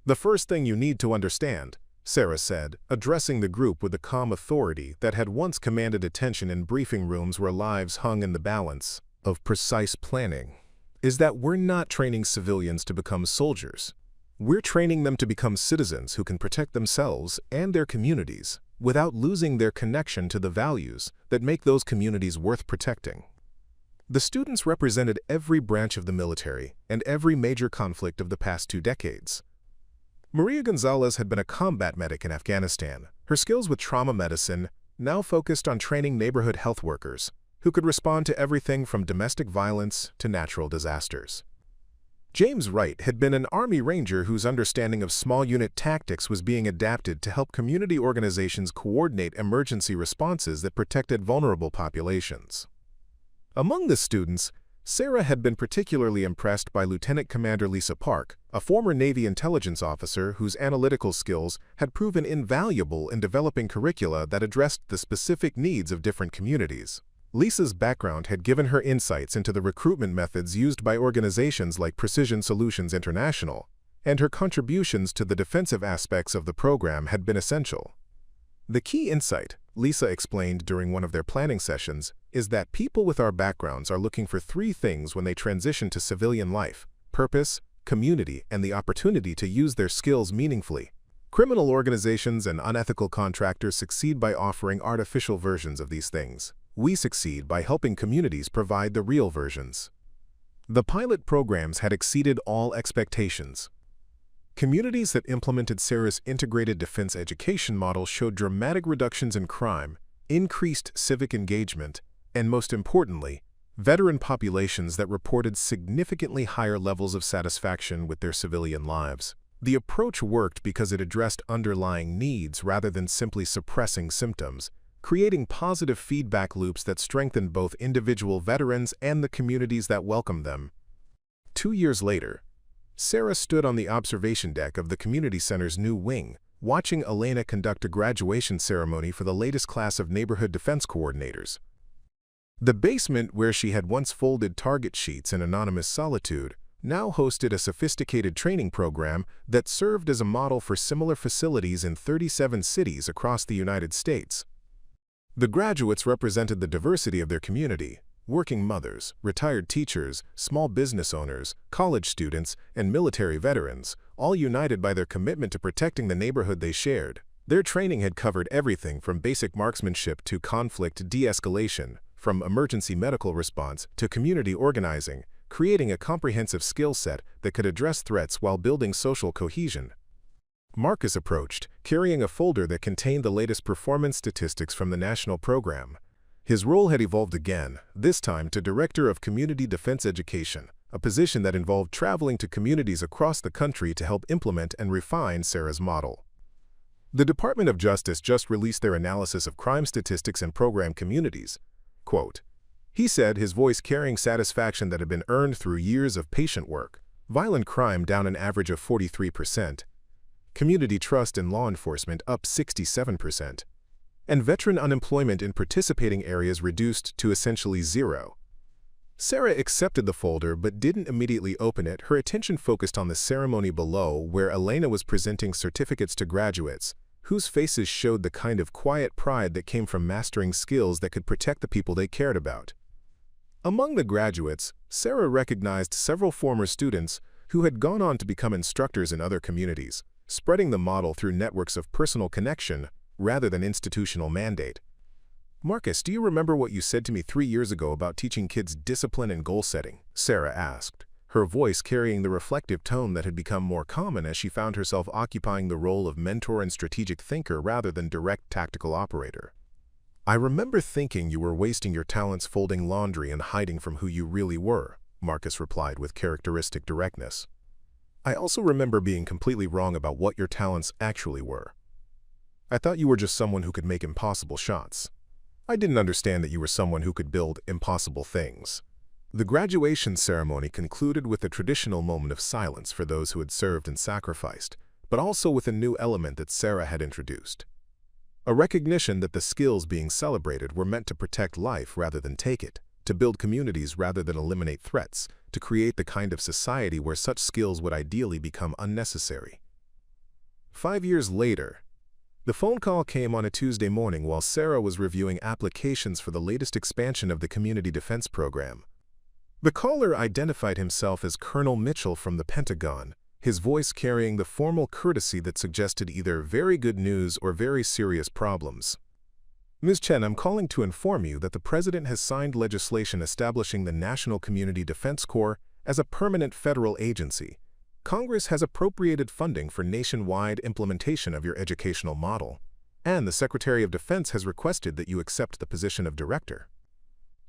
"The first thing you need to understand," Sarah said, addressing the group with the calm authority that had once commanded attention in briefing rooms where lives hung in the balance of precise planning, "is that we're not training civilians to become soldiers. We're training them to become citizens who can protect themselves and their communities without losing their connection to the values that make those communities worth protecting." The students represented every branch of the military and every major conflict of the past 2 decades. Maria Gonzalez had been a combat medic in Afghanistan. Her skills with trauma medicine now focused on training neighborhood health workers who could respond to everything from domestic violence to natural disasters. James Wright had been an Army Ranger whose understanding of small unit tactics was being adapted to help community organizations coordinate emergency responses that protected vulnerable populations. Among the students, Sarah had been particularly impressed by Lieutenant Commander Lisa Park, a former Navy intelligence officer whose analytical skills had proven invaluable in developing curricula that addressed the specific needs of different communities. Lisa's background had given her insights into the recruitment methods used by organizations like Precision Solutions International, and her contributions to the defensive aspects of the program had been essential. "The key insight," Lisa explained during one of their planning sessions, "is that people with our backgrounds are looking for 3 things when they transition to civilian life: purpose, community, and the opportunity to use their skills meaningfully. Criminal organizations and unethical contractors succeed by offering artificial versions of these things. We succeed by helping communities provide the real versions." The pilot programs had exceeded all expectations. Communities that implemented Sarah's integrated defense education model showed dramatic reductions in crime, increased civic engagement, and most importantly, veteran populations that reported significantly higher levels of satisfaction with their civilian lives. The approach worked because it addressed underlying needs rather than simply suppressing symptoms, creating positive feedback loops that strengthened both individual veterans and the communities that welcomed them. 2 years later, Sarah stood on the observation deck of the community center's new wing, watching Elena conduct a graduation ceremony for the latest class of neighborhood defense coordinators. The basement, where she had once folded target sheets in anonymous solitude, now hosted a sophisticated training program that served as a model for similar facilities in 37 cities across the United States. The graduates represented the diversity of their community: working mothers, retired teachers, small business owners, college students, and military veterans, all united by their commitment to protecting the neighborhood they shared. Their training had covered everything from basic marksmanship to conflict de-escalation, from emergency medical response to community organizing, creating a comprehensive skill set that could address threats while building social cohesion. Marcus approached, carrying a folder that contained the latest performance statistics from the national program. His role had evolved again, this time to Director of Community Defense Education, a position that involved traveling to communities across the country to help implement and refine Sarah's model. The Department of Justice just released their analysis of crime statistics in program communities. Quote, he said, his voice carrying satisfaction that had been earned through years of patient work. Violent crime down an average of 43%. Community trust in law enforcement up 67%. And veteran unemployment in participating areas reduced to essentially 0. Sarah accepted the folder but didn't immediately open it. Her attention focused on the ceremony below, where Elena was presenting certificates to graduates, whose faces showed the kind of quiet pride that came from mastering skills that could protect the people they cared about. Among the graduates, Sarah recognized several former students who had gone on to become instructors in other communities, spreading the model through networks of personal connection rather than institutional mandate. "Marcus, do you remember what you said to me 3 years ago about teaching kids discipline and goal setting?" Sarah asked, her voice carrying the reflective tone that had become more common as she found herself occupying the role of mentor and strategic thinker rather than direct tactical operator. "I remember thinking you were wasting your talents folding laundry and hiding from who you really were," Marcus replied with characteristic directness. "I also remember being completely wrong about what your talents actually were. I thought you were just someone who could make impossible shots. I didn't understand that you were someone who could build impossible things." The graduation ceremony concluded with a traditional moment of silence for those who had served and sacrificed, but also with a new element that Sarah had introduced. A recognition that the skills being celebrated were meant to protect life rather than take it, to build communities rather than eliminate threats, to create the kind of society where such skills would ideally become unnecessary. 5 years later, the phone call came on a Tuesday morning while Sarah was reviewing applications for the latest expansion of the Community Defense Program. The caller identified himself as Colonel Mitchell from the Pentagon, his voice carrying the formal courtesy that suggested either very good news or very serious problems. "Ms. Chen, I'm calling to inform you that the President has signed legislation establishing the National Community Defense Corps as a permanent federal agency. Congress has appropriated funding for nationwide implementation of your educational model, and the Secretary of Defense has requested that you accept the position of director."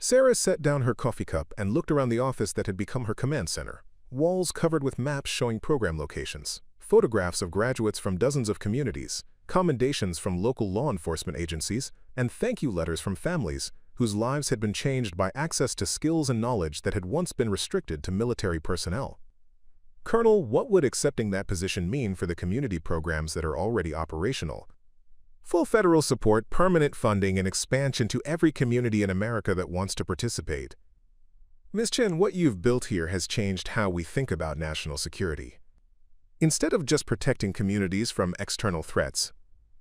Sarah set down her coffee cup and looked around the office that had become her command center. Walls covered with maps showing program locations, photographs of graduates from dozens of communities, commendations from local law enforcement agencies, and thank you letters from families whose lives had been changed by access to skills and knowledge that had once been restricted to military personnel. "Colonel, what would accepting that position mean for the community programs that are already operational?" "Full federal support, permanent funding, and expansion to every community in America that wants to participate." "Ms. Chen, what you've built here has changed how we think about national security. Instead of just protecting communities from external threats,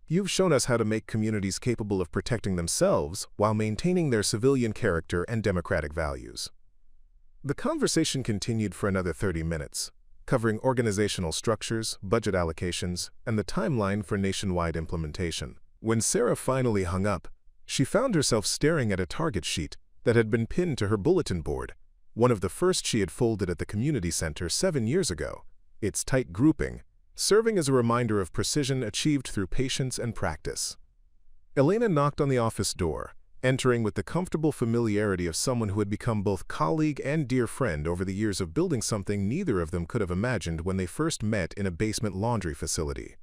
you've shown us how to make communities capable of protecting themselves while maintaining their civilian character and democratic values." The conversation continued for another 30 minutes. Covering organizational structures, budget allocations, and the timeline for nationwide implementation. When Sarah finally hung up, she found herself staring at a target sheet that had been pinned to her bulletin board, one of the first she had folded at the community center 7 years ago, its tight grouping, serving as a reminder of precision achieved through patience and practice. Elena knocked on the office door, entering with the comfortable familiarity of someone who had become both colleague and dear friend over the years of building something neither of them could have imagined when they first met in a basement laundry facility.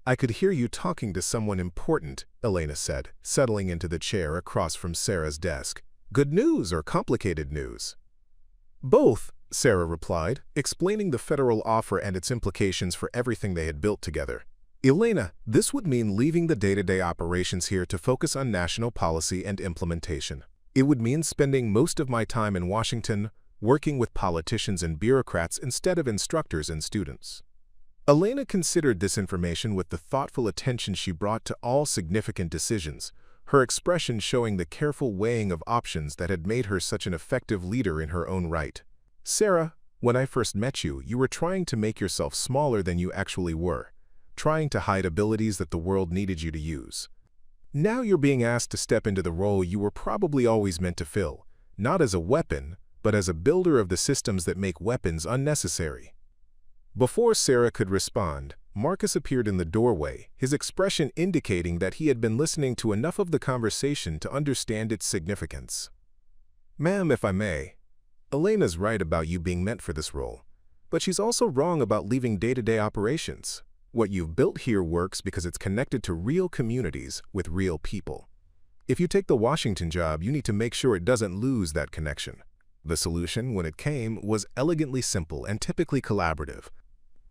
"I could hear you talking to someone important," Elena said, settling into the chair across from Sarah's desk. "Good news or complicated news?" "Both," Sarah replied, explaining the federal offer and its implications for everything they had built together. "Elena, this would mean leaving the day-to-day operations here to focus on national policy and implementation. It would mean spending most of my time in Washington, working with politicians and bureaucrats instead of instructors and students." Elena considered this information with the thoughtful attention she brought to all significant decisions, her expression showing the careful weighing of options that had made her such an effective leader in her own right. "Sarah, when I first met you, you were trying to make yourself smaller than you actually were, trying to hide abilities that the world needed you to use. Now you're being asked to step into the role you were probably always meant to fill, not as a weapon, but as a builder of the systems that make weapons unnecessary." Before Sarah could respond, Marcus appeared in the doorway, his expression indicating that he had been listening to enough of the conversation to understand its significance. "Ma'am, if I may, Elena's right about you being meant for this role, but she's also wrong about leaving day-to-day operations. What you've built here works because it's connected to real communities with real people. If you take the Washington job, you need to make sure it doesn't lose that connection." The solution, when it came, was elegantly simple and typically collaborative.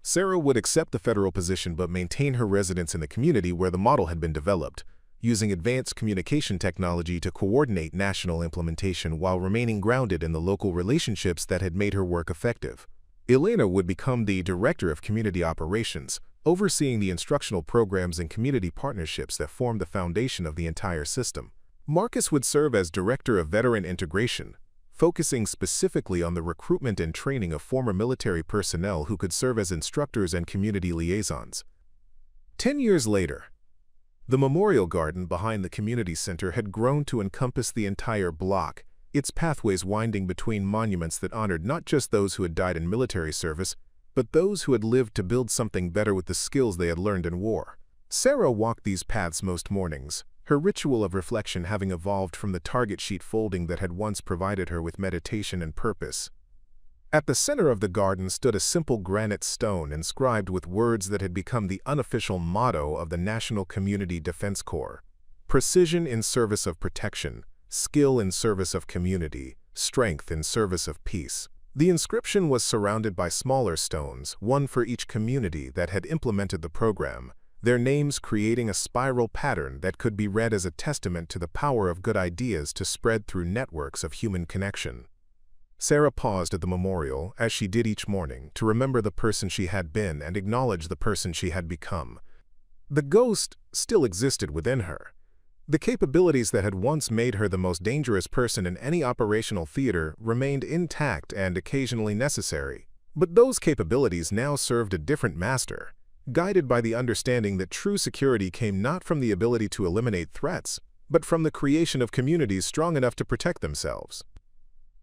Sarah would accept the federal position but maintain her residence in the community where the model had been developed, using advanced communication technology to coordinate national implementation while remaining grounded in the local relationships that had made her work effective. Elena would become the Director of Community Operations, overseeing the instructional programs and community partnerships that formed the foundation of the entire system. Marcus would serve as Director of Veteran Integration, focusing specifically on the recruitment and training of former military personnel who could serve as instructors and community liaisons. 10 years later, the memorial garden behind the community center had grown to encompass the entire block, its pathways winding between monuments that honored not just those who had died in military service, but those who had lived to build something better with the skills they had learned in war. Sarah walked these paths most mornings, her ritual of reflection having evolved from the target sheet folding that had once provided her with meditation and purpose. At the center of the garden stood a simple granite stone inscribed with words that had become the unofficial motto of the National Community Defense Corps: precision in service of protection, skill in service of community, strength in service of peace. The inscription was surrounded by smaller stones, one for each community that had implemented the program, their names creating a spiral pattern that could be read as a testament to the power of good ideas to spread through networks of human connection. Sarah paused at the memorial, as she did each morning, to remember the person she had been and acknowledge the person she had become. The ghost still existed within her. The capabilities that had once made her the most dangerous person in any operational theater remained intact and occasionally necessary. But those capabilities now served a different master, guided by the understanding that true security came not from the ability to eliminate threats, but from the creation of communities strong enough to protect themselves.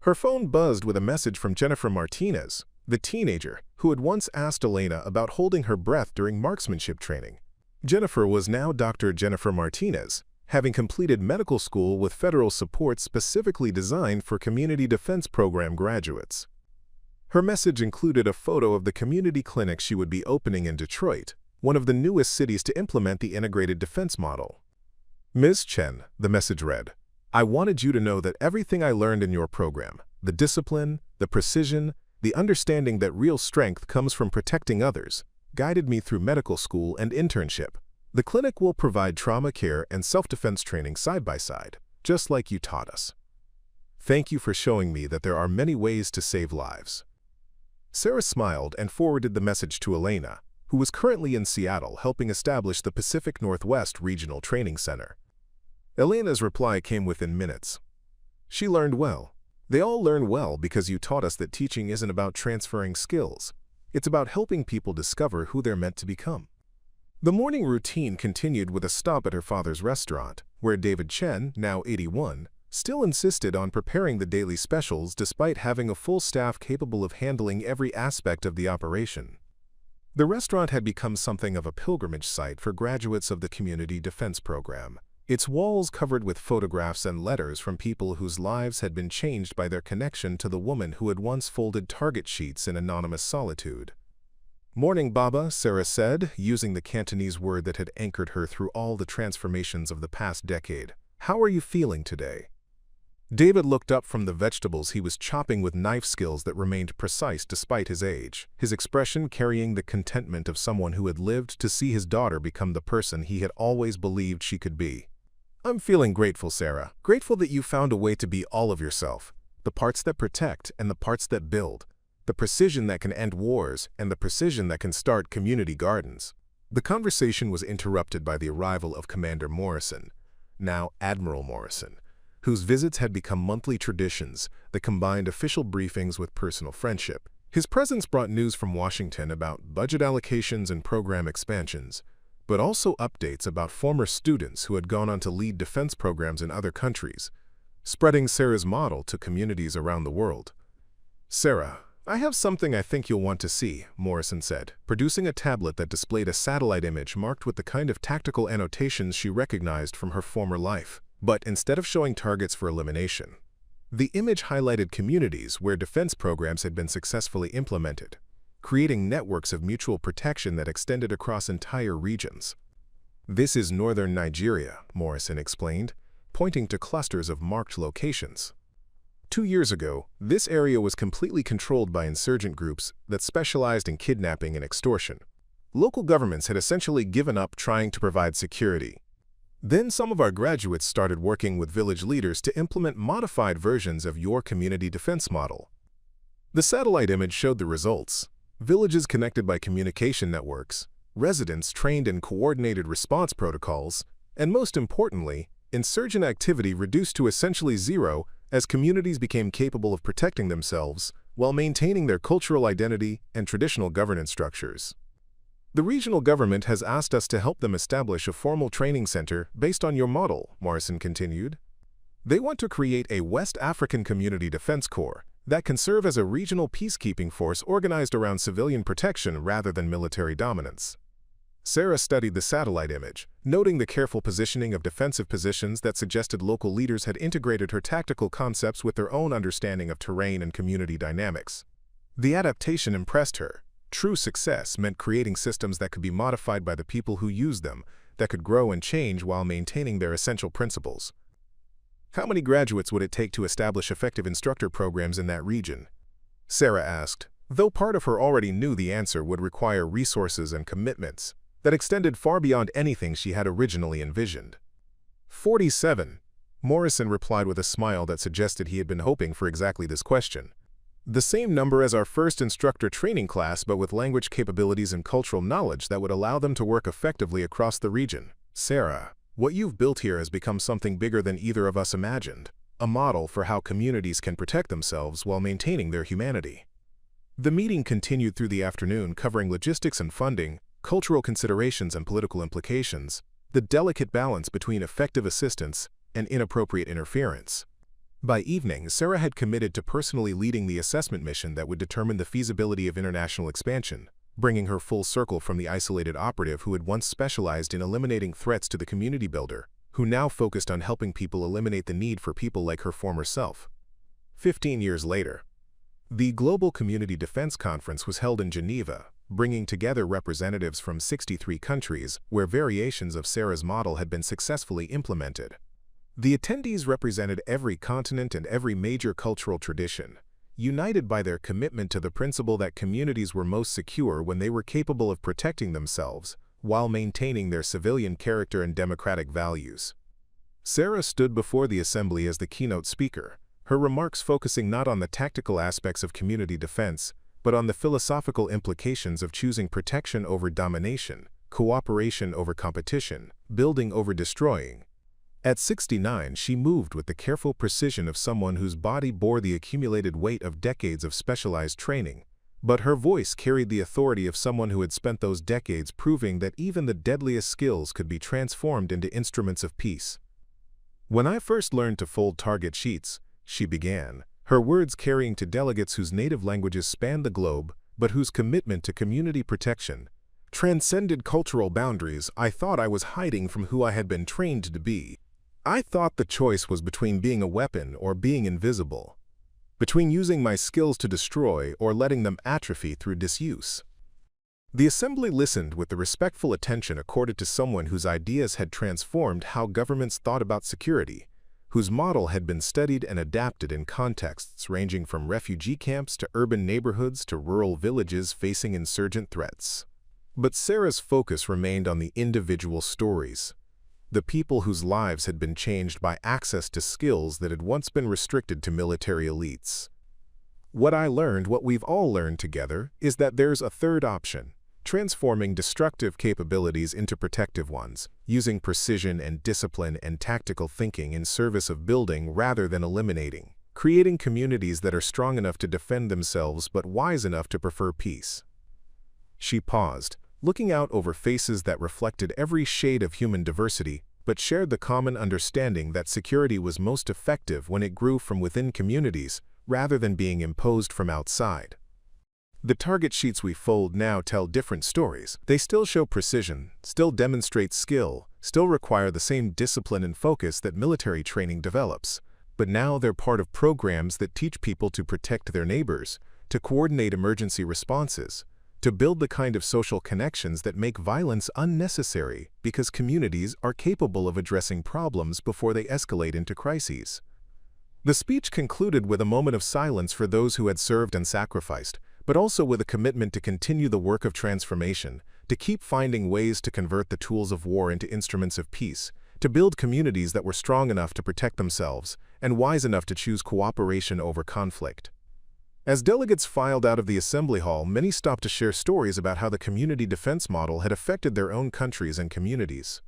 Her phone buzzed with a message from Jennifer Martinez, the teenager who had once asked Elena about holding her breath during marksmanship training. Jennifer was now Dr. Jennifer Martinez, having completed medical school with federal support specifically designed for community defense program graduates. Her message included a photo of the community clinic she would be opening in Detroit, one of the newest cities to implement the integrated defense model. Ms. Chen, the message read, I wanted you to know that everything I learned in your program, the discipline, the precision, the understanding that real strength comes from protecting others, guided me through medical school and internship. The clinic will provide trauma care and self-defense training side by side, just like you taught us. Thank you for showing me that there are many ways to save lives. Sarah smiled and forwarded the message to Elena, who was currently in Seattle helping establish the Pacific Northwest Regional Training Center. Elena's reply came within minutes. She learned well. They all learn well because you taught us that teaching isn't about transferring skills. It's about helping people discover who they're meant to become. The morning routine continued with a stop at her father's restaurant, where David Chen, now 81, still insisted on preparing the daily specials despite having a full staff capable of handling every aspect of the operation. The restaurant had become something of a pilgrimage site for graduates of the Community Defense Program, its walls covered with photographs and letters from people whose lives had been changed by their connection to the woman who had once folded target sheets in anonymous solitude. Morning, Baba, Sarah said, using the Cantonese word that had anchored her through all the transformations of the past decade. How are you feeling today? David looked up from the vegetables he was chopping with knife skills that remained precise despite his age, his expression carrying the contentment of someone who had lived to see his daughter become the person he had always believed she could be. I'm feeling grateful, Sarah. Grateful that you found a way to be all of yourself, the parts that protect and the parts that build. The precision that can end wars, and the precision that can start community gardens. The conversation was interrupted by the arrival of Commander Morrison, now Admiral Morrison, whose visits had become monthly traditions that combined official briefings with personal friendship. His presence brought news from Washington about budget allocations and program expansions, but also updates about former students who had gone on to lead defense programs in other countries, spreading Sarah's model to communities around the world. Sarah, I have something I think you'll want to see, Morrison said, producing a tablet that displayed a satellite image marked with the kind of tactical annotations she recognized from her former life. But instead of showing targets for elimination, the image highlighted communities where defense programs had been successfully implemented, creating networks of mutual protection that extended across entire regions. This is northern Nigeria, Morrison explained, pointing to clusters of marked locations. 2 years ago, this area was completely controlled by insurgent groups that specialized in kidnapping and extortion. Local governments had essentially given up trying to provide security. Then some of our graduates started working with village leaders to implement modified versions of your community defense model. The satellite image showed the results. Villages connected by communication networks, residents trained in coordinated response protocols, and most importantly, insurgent activity reduced to essentially zero as communities became capable of protecting themselves while maintaining their cultural identity and traditional governance structures. The regional government has asked us to help them establish a formal training center based on your model, Morrison continued. They want to create a West African Community Defense Corps that can serve as a regional peacekeeping force organized around civilian protection rather than military dominance. Sarah studied the satellite image, noting the careful positioning of defensive positions that suggested local leaders had integrated her tactical concepts with their own understanding of terrain and community dynamics. The adaptation impressed her. True success meant creating systems that could be modified by the people who use them, that could grow and change while maintaining their essential principles. How many graduates would it take to establish effective instructor programs in that region? Sarah asked, though part of her already knew the answer would require resources and commitments that extended far beyond anything she had originally envisioned. 47, Morrison replied with a smile that suggested he had been hoping for exactly this question. The same number as our first instructor training class, but with language capabilities and cultural knowledge that would allow them to work effectively across the region. Sarah, what you've built here has become something bigger than either of us imagined, a model for how communities can protect themselves while maintaining their humanity. The meeting continued through the afternoon, covering logistics and funding, cultural considerations and political implications, the delicate balance between effective assistance and inappropriate interference. By evening, Sarah had committed to personally leading the assessment mission that would determine the feasibility of international expansion, bringing her full circle from the isolated operative who had once specialized in eliminating threats to the community builder, who now focused on helping people eliminate the need for people like her former self. 15 years later, the Global Community Defense Conference was held in Geneva, bringing together representatives from 63 countries where variations of Sarah's model had been successfully implemented. The attendees represented every continent and every major cultural tradition, united by their commitment to the principle that communities were most secure when they were capable of protecting themselves while maintaining their civilian character and democratic values. Sarah stood before the assembly as the keynote speaker, her remarks focusing not on the tactical aspects of community defense, but on the philosophical implications of choosing protection over domination, cooperation over competition, building over destroying. At 69, she moved with the careful precision of someone whose body bore the accumulated weight of decades of specialized training, but her voice carried the authority of someone who had spent those decades proving that even the deadliest skills could be transformed into instruments of peace. When I first learned to fold target sheets, she began, her words carrying to delegates whose native languages spanned the globe, but whose commitment to community protection transcended cultural boundaries. I thought I was hiding from who I had been trained to be. I thought the choice was between being a weapon or being invisible, between using my skills to destroy or letting them atrophy through disuse. The assembly listened with the respectful attention accorded to someone whose ideas had transformed how governments thought about security, whose model had been studied and adapted in contexts ranging from refugee camps to urban neighborhoods to rural villages facing insurgent threats. But Sarah's focus remained on the individual stories, the people whose lives had been changed by access to skills that had once been restricted to military elites. What I learned, what we've all learned together, is that there's a third option, transforming destructive capabilities into protective ones, using precision and discipline and tactical thinking in service of building rather than eliminating, creating communities that are strong enough to defend themselves but wise enough to prefer peace. She paused, looking out over faces that reflected every shade of human diversity, but shared the common understanding that security was most effective when it grew from within communities, rather than being imposed from outside. The target sheets we fold now tell different stories. They still show precision, still demonstrate skill, still require the same discipline and focus that military training develops. But now they're part of programs that teach people to protect their neighbors, to coordinate emergency responses, to build the kind of social connections that make violence unnecessary because communities are capable of addressing problems before they escalate into crises. The speech concluded with a moment of silence for those who had served and sacrificed, but also with a commitment to continue the work of transformation, to keep finding ways to convert the tools of war into instruments of peace, to build communities that were strong enough to protect themselves and wise enough to choose cooperation over conflict. As delegates filed out of the assembly hall, many stopped to share stories about how the community defense model had affected their own countries and communities.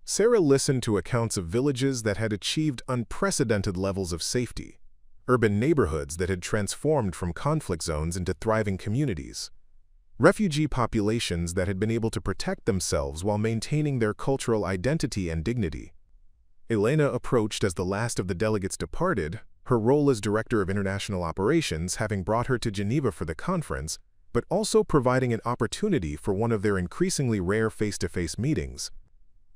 Sarah listened to accounts of villages that had achieved unprecedented levels of safety, urban neighborhoods that had transformed from conflict zones into thriving communities, refugee populations that had been able to protect themselves while maintaining their cultural identity and dignity. Elena approached as the last of the delegates departed, her role as Director of International Operations having brought her to Geneva for the conference, but also providing an opportunity for one of their increasingly rare face-to-face meetings.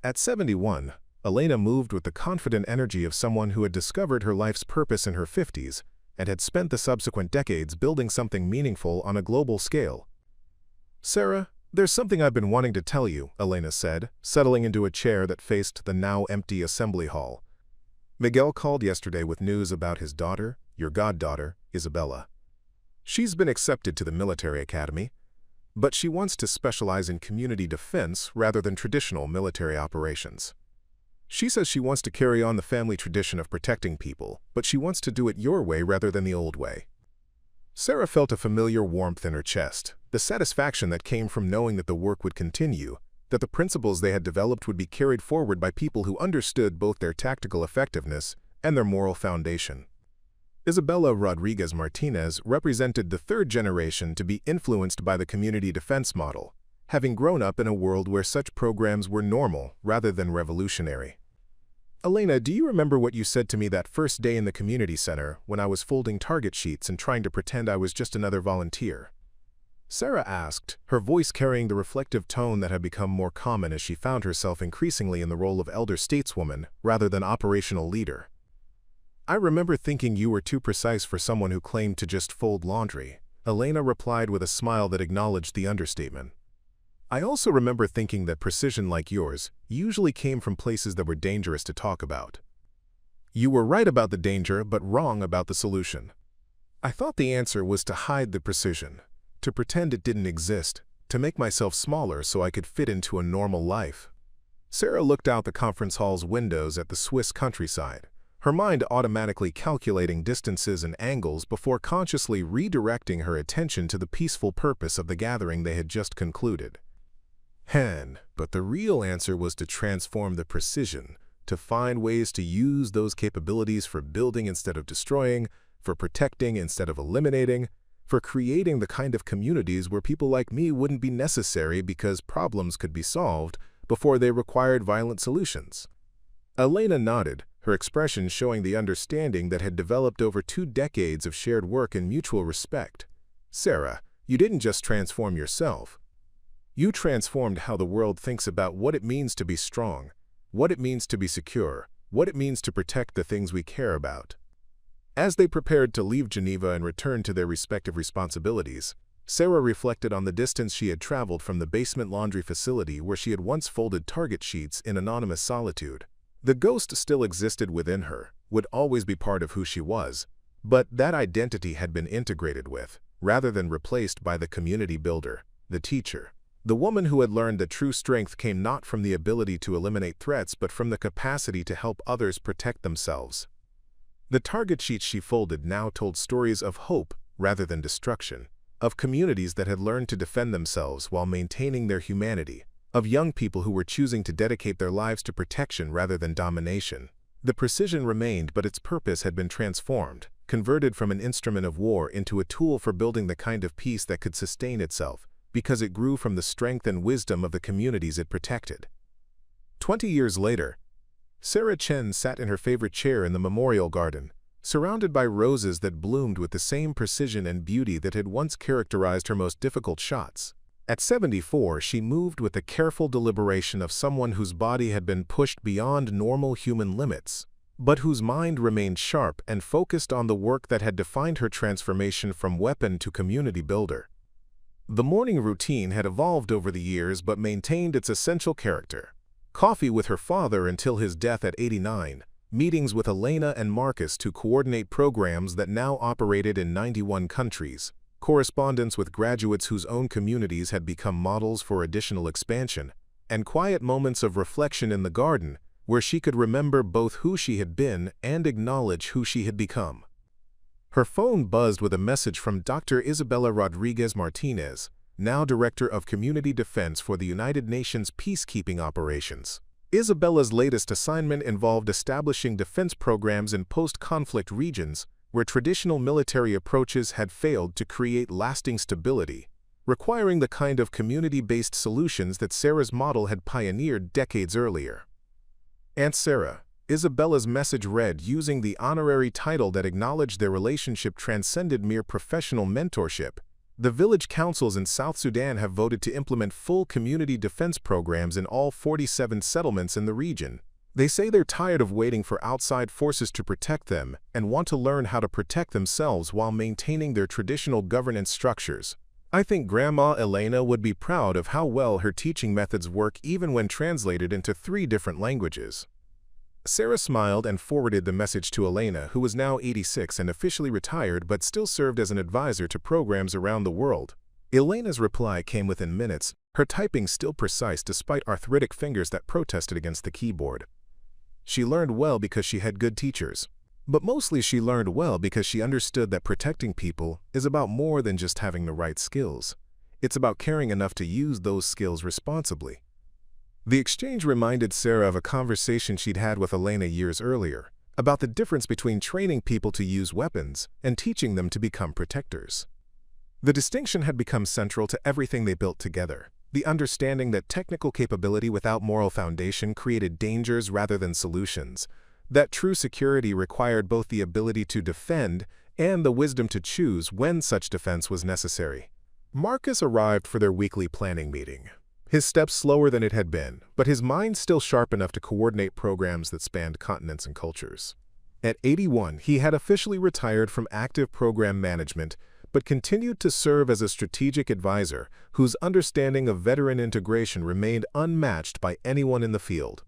At 71, Elena moved with the confident energy of someone who had discovered her life's purpose in her 50s and had spent the subsequent decades building something meaningful on a global scale. "Sarah, there's something I've been wanting to tell you," Elena said, settling into a chair that faced the now empty assembly hall. "Miguel called yesterday with news about his daughter, your goddaughter, Isabella. She's been accepted to the military academy, but she wants to specialize in community defense rather than traditional military operations. She says she wants to carry on the family tradition of protecting people, but she wants to do it your way rather than the old way." Sarah felt a familiar warmth in her chest, the satisfaction that came from knowing that the work would continue, that the principles they had developed would be carried forward by people who understood both their tactical effectiveness and their moral foundation. Isabella Rodriguez Martinez represented the third generation to be influenced by the community defense model, having grown up in a world where such programs were normal rather than revolutionary. "Elena, do you remember what you said to me that first day in the community center when I was folding target sheets and trying to pretend I was just another volunteer?" Sarah asked, her voice carrying the reflective tone that had become more common as she found herself increasingly in the role of elder stateswoman rather than operational leader. "I remember thinking you were too precise for someone who claimed to just fold laundry," Elena replied with a smile that acknowledged the understatement. "I also remember thinking that precision like yours usually came from places that were dangerous to talk about. You were right about the danger, but wrong about the solution. I thought the answer was to hide the precision, to pretend it didn't exist, to make myself smaller so I could fit into a normal life." Sarah looked out the conference hall's windows at the Swiss countryside, her mind automatically calculating distances and angles before consciously redirecting her attention to the peaceful purpose of the gathering they had just concluded. But the real answer was to transform the precision, to find ways to use those capabilities for building instead of destroying, for protecting instead of eliminating, for creating the kind of communities where people like me wouldn't be necessary because problems could be solved before they required violent solutions. Elena nodded, her expression showing the understanding that had developed over 2 decades of shared work and mutual respect. "Sarah, you didn't just transform yourself. You transformed how the world thinks about what it means to be strong, what it means to be secure, what it means to protect the things we care about." As they prepared to leave Geneva and return to their respective responsibilities, Sarah reflected on the distance she had traveled from the basement laundry facility where she had once folded target sheets in anonymous solitude. The ghost still existed within her, would always be part of who she was, but that identity had been integrated with, rather than replaced by the community builder, the teacher, the woman who had learned that true strength came not from the ability to eliminate threats but from the capacity to help others protect themselves. The target sheets she folded now told stories of hope rather than destruction, of communities that had learned to defend themselves while maintaining their humanity, of young people who were choosing to dedicate their lives to protection rather than domination. The precision remained, but its purpose had been transformed, converted from an instrument of war into a tool for building the kind of peace that could sustain itself, because it grew from the strength and wisdom of the communities it protected. 20 years later, Sarah Chen sat in her favorite chair in the memorial garden, surrounded by roses that bloomed with the same precision and beauty that had once characterized her most difficult shots. At 74, she moved with the careful deliberation of someone whose body had been pushed beyond normal human limits, but whose mind remained sharp and focused on the work that had defined her transformation from weapon to community builder. The morning routine had evolved over the years but maintained its essential character. Coffee with her father until his death at 89, meetings with Elena and Marcus to coordinate programs that now operated in 91 countries, correspondence with graduates whose own communities had become models for additional expansion, and quiet moments of reflection in the garden where she could remember both who she had been and acknowledge who she had become. Her phone buzzed with a message from Dr. Isabella Rodriguez Martinez, now Director of Community Defense for the United Nations Peacekeeping Operations. Isabella's latest assignment involved establishing defense programs in post-conflict regions where traditional military approaches had failed to create lasting stability, requiring the kind of community-based solutions that Sarah's model had pioneered decades earlier. Aunt Sarah, Isabella's message read using the honorary title that acknowledged their relationship transcended mere professional mentorship. The village councils in South Sudan have voted to implement full community defense programs in all 47 settlements in the region. They say they're tired of waiting for outside forces to protect them and want to learn how to protect themselves while maintaining their traditional governance structures. I think Grandma Elena would be proud of how well her teaching methods work even when translated into 3 different languages. Sarah smiled and forwarded the message to Elena, who was now 86 and officially retired but still served as an advisor to programs around the world. Elena's reply came within minutes, her typing still precise despite arthritic fingers that protested against the keyboard. She learned well because she had good teachers. But mostly she learned well because she understood that protecting people is about more than just having the right skills. It's about caring enough to use those skills responsibly. The exchange reminded Sarah of a conversation she'd had with Elena years earlier, about the difference between training people to use weapons and teaching them to become protectors. The distinction had become central to everything they built together, the understanding that technical capability without moral foundation created dangers rather than solutions, that true security required both the ability to defend and the wisdom to choose when such defense was necessary. Marcus arrived for their weekly planning meeting. His steps slower than it had been, but his mind still sharp enough to coordinate programs that spanned continents and cultures. At 81, he had officially retired from active program management, but continued to serve as a strategic advisor whose understanding of veteran integration remained unmatched by anyone in the field.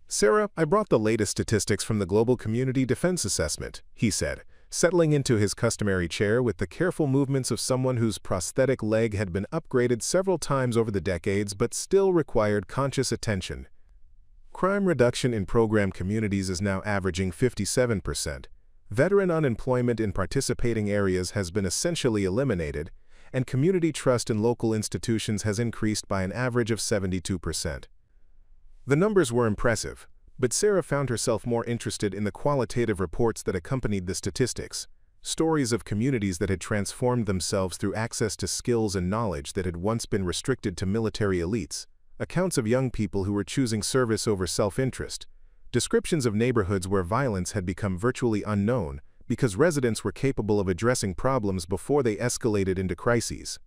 "Sarah, I brought the latest statistics from the Global Community Defense Assessment," he said, settling into his customary chair with the careful movements of someone whose prosthetic leg had been upgraded several times over the decades but still required conscious attention. Crime reduction in program communities is now averaging 57%. Veteran unemployment in participating areas has been essentially eliminated, and community trust in local institutions has increased by an average of 72%. The numbers were impressive, but Sarah found herself more interested in the qualitative reports that accompanied the statistics, stories of communities that had transformed themselves through access to skills and knowledge that had once been restricted to military elites, accounts of young people who were choosing service over self-interest, descriptions of neighborhoods where violence had become virtually unknown because residents were capable of addressing problems before they escalated into crises.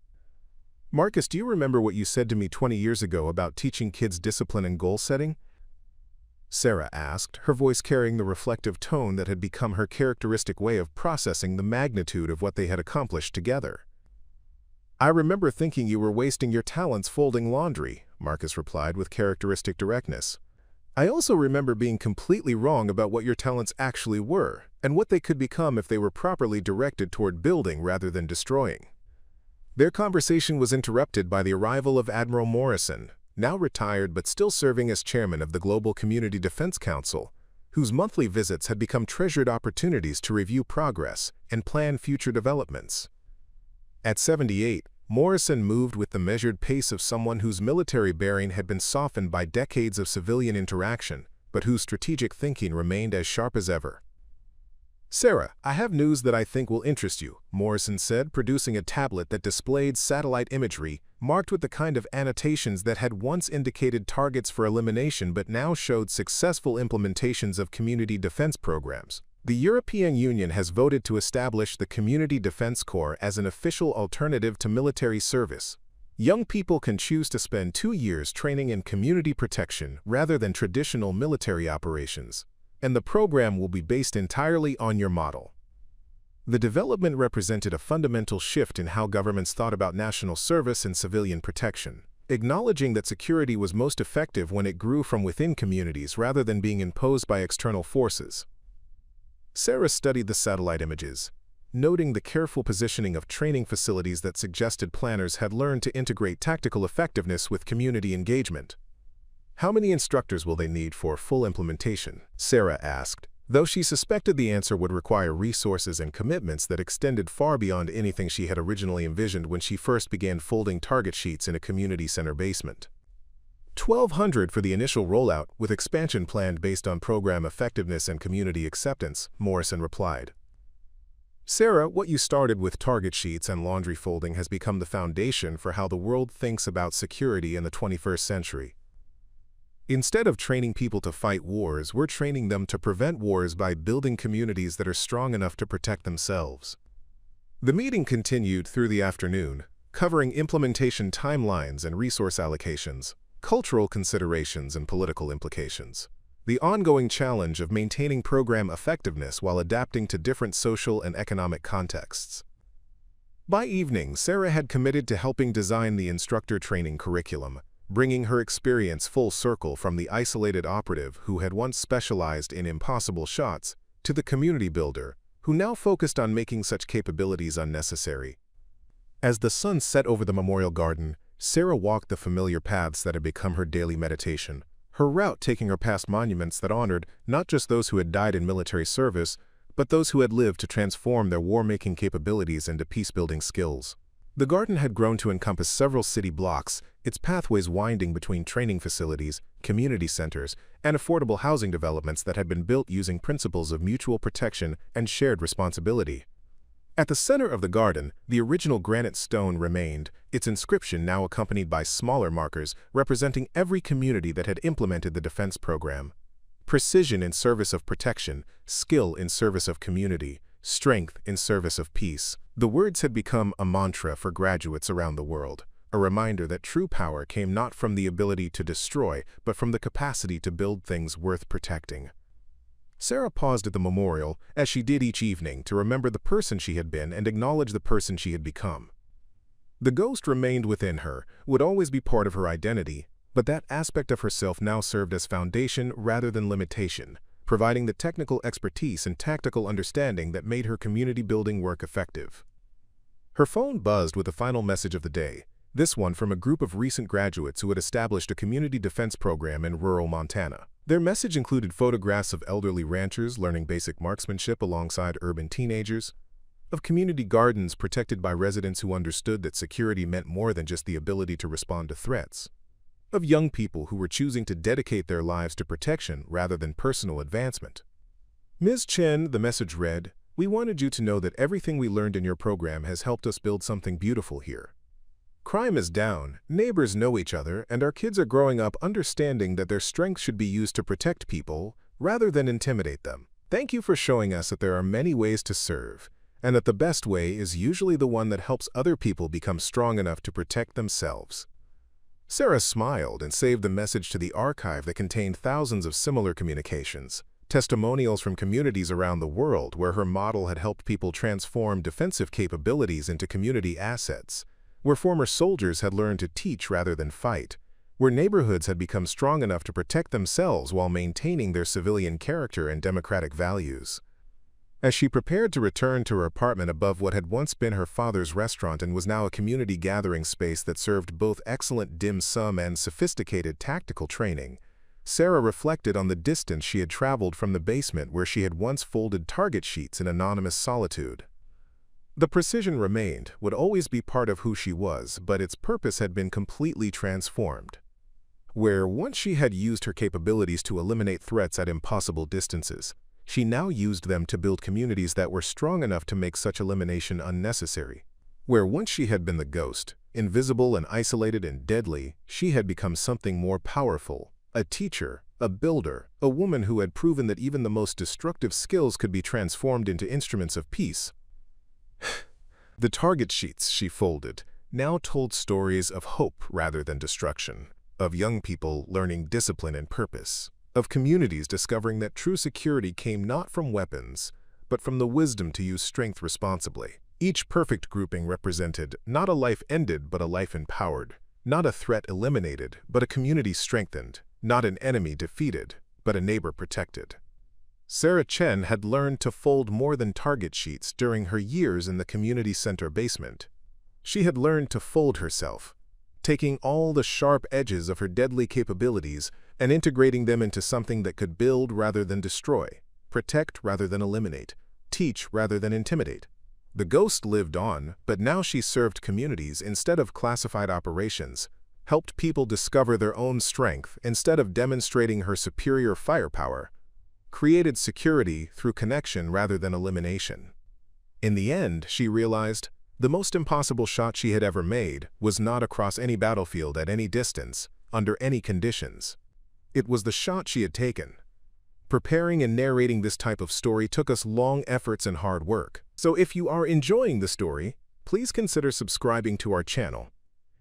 "Marcus, do you remember what you said to me 20 years ago about teaching kids discipline and goal setting?" Sarah asked, her voice carrying the reflective tone that had become her characteristic way of processing the magnitude of what they had accomplished together. "I remember thinking you were wasting your talents folding laundry," Marcus replied with characteristic directness. "I also remember being completely wrong about what your talents actually were, and what they could become if they were properly directed toward building rather than destroying." Their conversation was interrupted by the arrival of Admiral Morrison, now retired but still serving as chairman of the Global Community Defense Council, whose monthly visits had become treasured opportunities to review progress and plan future developments. At 78, Morrison moved with the measured pace of someone whose military bearing had been softened by decades of civilian interaction, but whose strategic thinking remained as sharp as ever. "Sarah, I have news that I think will interest you," Morrison said, producing a tablet that displayed satellite imagery marked with the kind of annotations that had once indicated targets for elimination but now showed successful implementations of community defense programs. The European Union has voted to establish the Community Defense Corps as an official alternative to military service. Young people can choose to spend 2 years training in community protection rather than traditional military operations, and the program will be based entirely on your model. The development represented a fundamental shift in how governments thought about national service and civilian protection, acknowledging that security was most effective when it grew from within communities rather than being imposed by external forces. Sarah studied the satellite images, noting the careful positioning of training facilities that suggested planners had learned to integrate tactical effectiveness with community engagement. How many instructors will they need for full implementation? Sarah asked, though she suspected the answer would require resources and commitments that extended far beyond anything she had originally envisioned when she first began folding target sheets in a community center basement. 1,200 for the initial rollout, with expansion planned based on program effectiveness and community acceptance, Morrison replied. Sarah, what you started with target sheets and laundry folding has become the foundation for how the world thinks about security in the 21st century. Instead of training people to fight wars, we're training them to prevent wars by building communities that are strong enough to protect themselves. The meeting continued through the afternoon, covering implementation timelines and resource allocations, cultural considerations and political implications. The ongoing challenge of maintaining program effectiveness while adapting to different social and economic contexts. By evening, Sarah had committed to helping design the instructor training curriculum, bringing her experience full circle from the isolated operative who had once specialized in impossible shots to the community builder who now focused on making such capabilities unnecessary. As the sun set over the memorial garden, Sarah walked the familiar paths that had become her daily meditation, her route taking her past monuments that honored not just those who had died in military service, but those who had lived to transform their war-making capabilities into peace-building skills. The garden had grown to encompass several city blocks, its pathways winding between training facilities, community centers, and affordable housing developments that had been built using principles of mutual protection and shared responsibility. At the center of the garden, the original granite stone remained, its inscription now accompanied by smaller markers representing every community that had implemented the defense program. Precision in service of protection, skill in service of community, strength in service of peace. The words had become a mantra for graduates around the world, a reminder that true power came not from the ability to destroy, but from the capacity to build things worth protecting. Sarah paused at the memorial, as she did each evening, to remember the person she had been and acknowledge the person she had become. The ghost remained within her, would always be part of her identity, but that aspect of herself now served as foundation rather than limitation, providing the technical expertise and tactical understanding that made her community-building work effective. Her phone buzzed with the final message of the day, this one from a group of recent graduates who had established a community defense program in rural Montana. Their message included photographs of elderly ranchers learning basic marksmanship alongside urban teenagers, of community gardens protected by residents who understood that security meant more than just the ability to respond to threats, of young people who were choosing to dedicate their lives to protection rather than personal advancement. Ms. Chen, the message read, "We wanted you to know that everything we learned in your program has helped us build something beautiful here. Crime is down, neighbors know each other, and our kids are growing up understanding that their strength should be used to protect people rather than intimidate them. Thank you for showing us that there are many ways to serve, and that the best way is usually the one that helps other people become strong enough to protect themselves." Sarah smiled and saved the message to the archive that contained thousands of similar communications, testimonials from communities around the world where her model had helped people transform defensive capabilities into community assets, where former soldiers had learned to teach rather than fight, where neighborhoods had become strong enough to protect themselves while maintaining their civilian character and democratic values. As she prepared to return to her apartment above what had once been her father's restaurant and was now a community gathering space that served both excellent dim sum and sophisticated tactical training, Sarah reflected on the distance she had traveled from the basement where she had once folded target sheets in anonymous solitude. The precision remained, would always be part of who she was, but its purpose had been completely transformed. Where once she had used her capabilities to eliminate threats at impossible distances, she now used them to build communities that were strong enough to make such elimination unnecessary. Where once she had been the ghost, invisible and isolated and deadly, she had become something more powerful, a teacher, a builder, a woman who had proven that even the most destructive skills could be transformed into instruments of peace. The target sheets she folded now told stories of hope rather than destruction, of young people learning discipline and purpose, of communities discovering that true security came not from weapons, but from the wisdom to use strength responsibly. Each perfect grouping represented not a life ended but a life empowered, not a threat eliminated but a community strengthened, not an enemy defeated but a neighbor protected. Sarah Chen had learned to fold more than target sheets during her years in the community center basement. She had learned to fold herself, taking all the sharp edges of her deadly capabilities and integrating them into something that could build rather than destroy, protect rather than eliminate, teach rather than intimidate. The ghost lived on, but now she served communities instead of classified operations, helped people discover their own strength instead of demonstrating her superior firepower, created security through connection rather than elimination. In the end, she realized, the most impossible shot she had ever made was not across any battlefield at any distance, under any conditions. It was the shot she had taken. Preparing and narrating this type of story took us long efforts and hard work. So if you are enjoying the story, please consider subscribing to our channel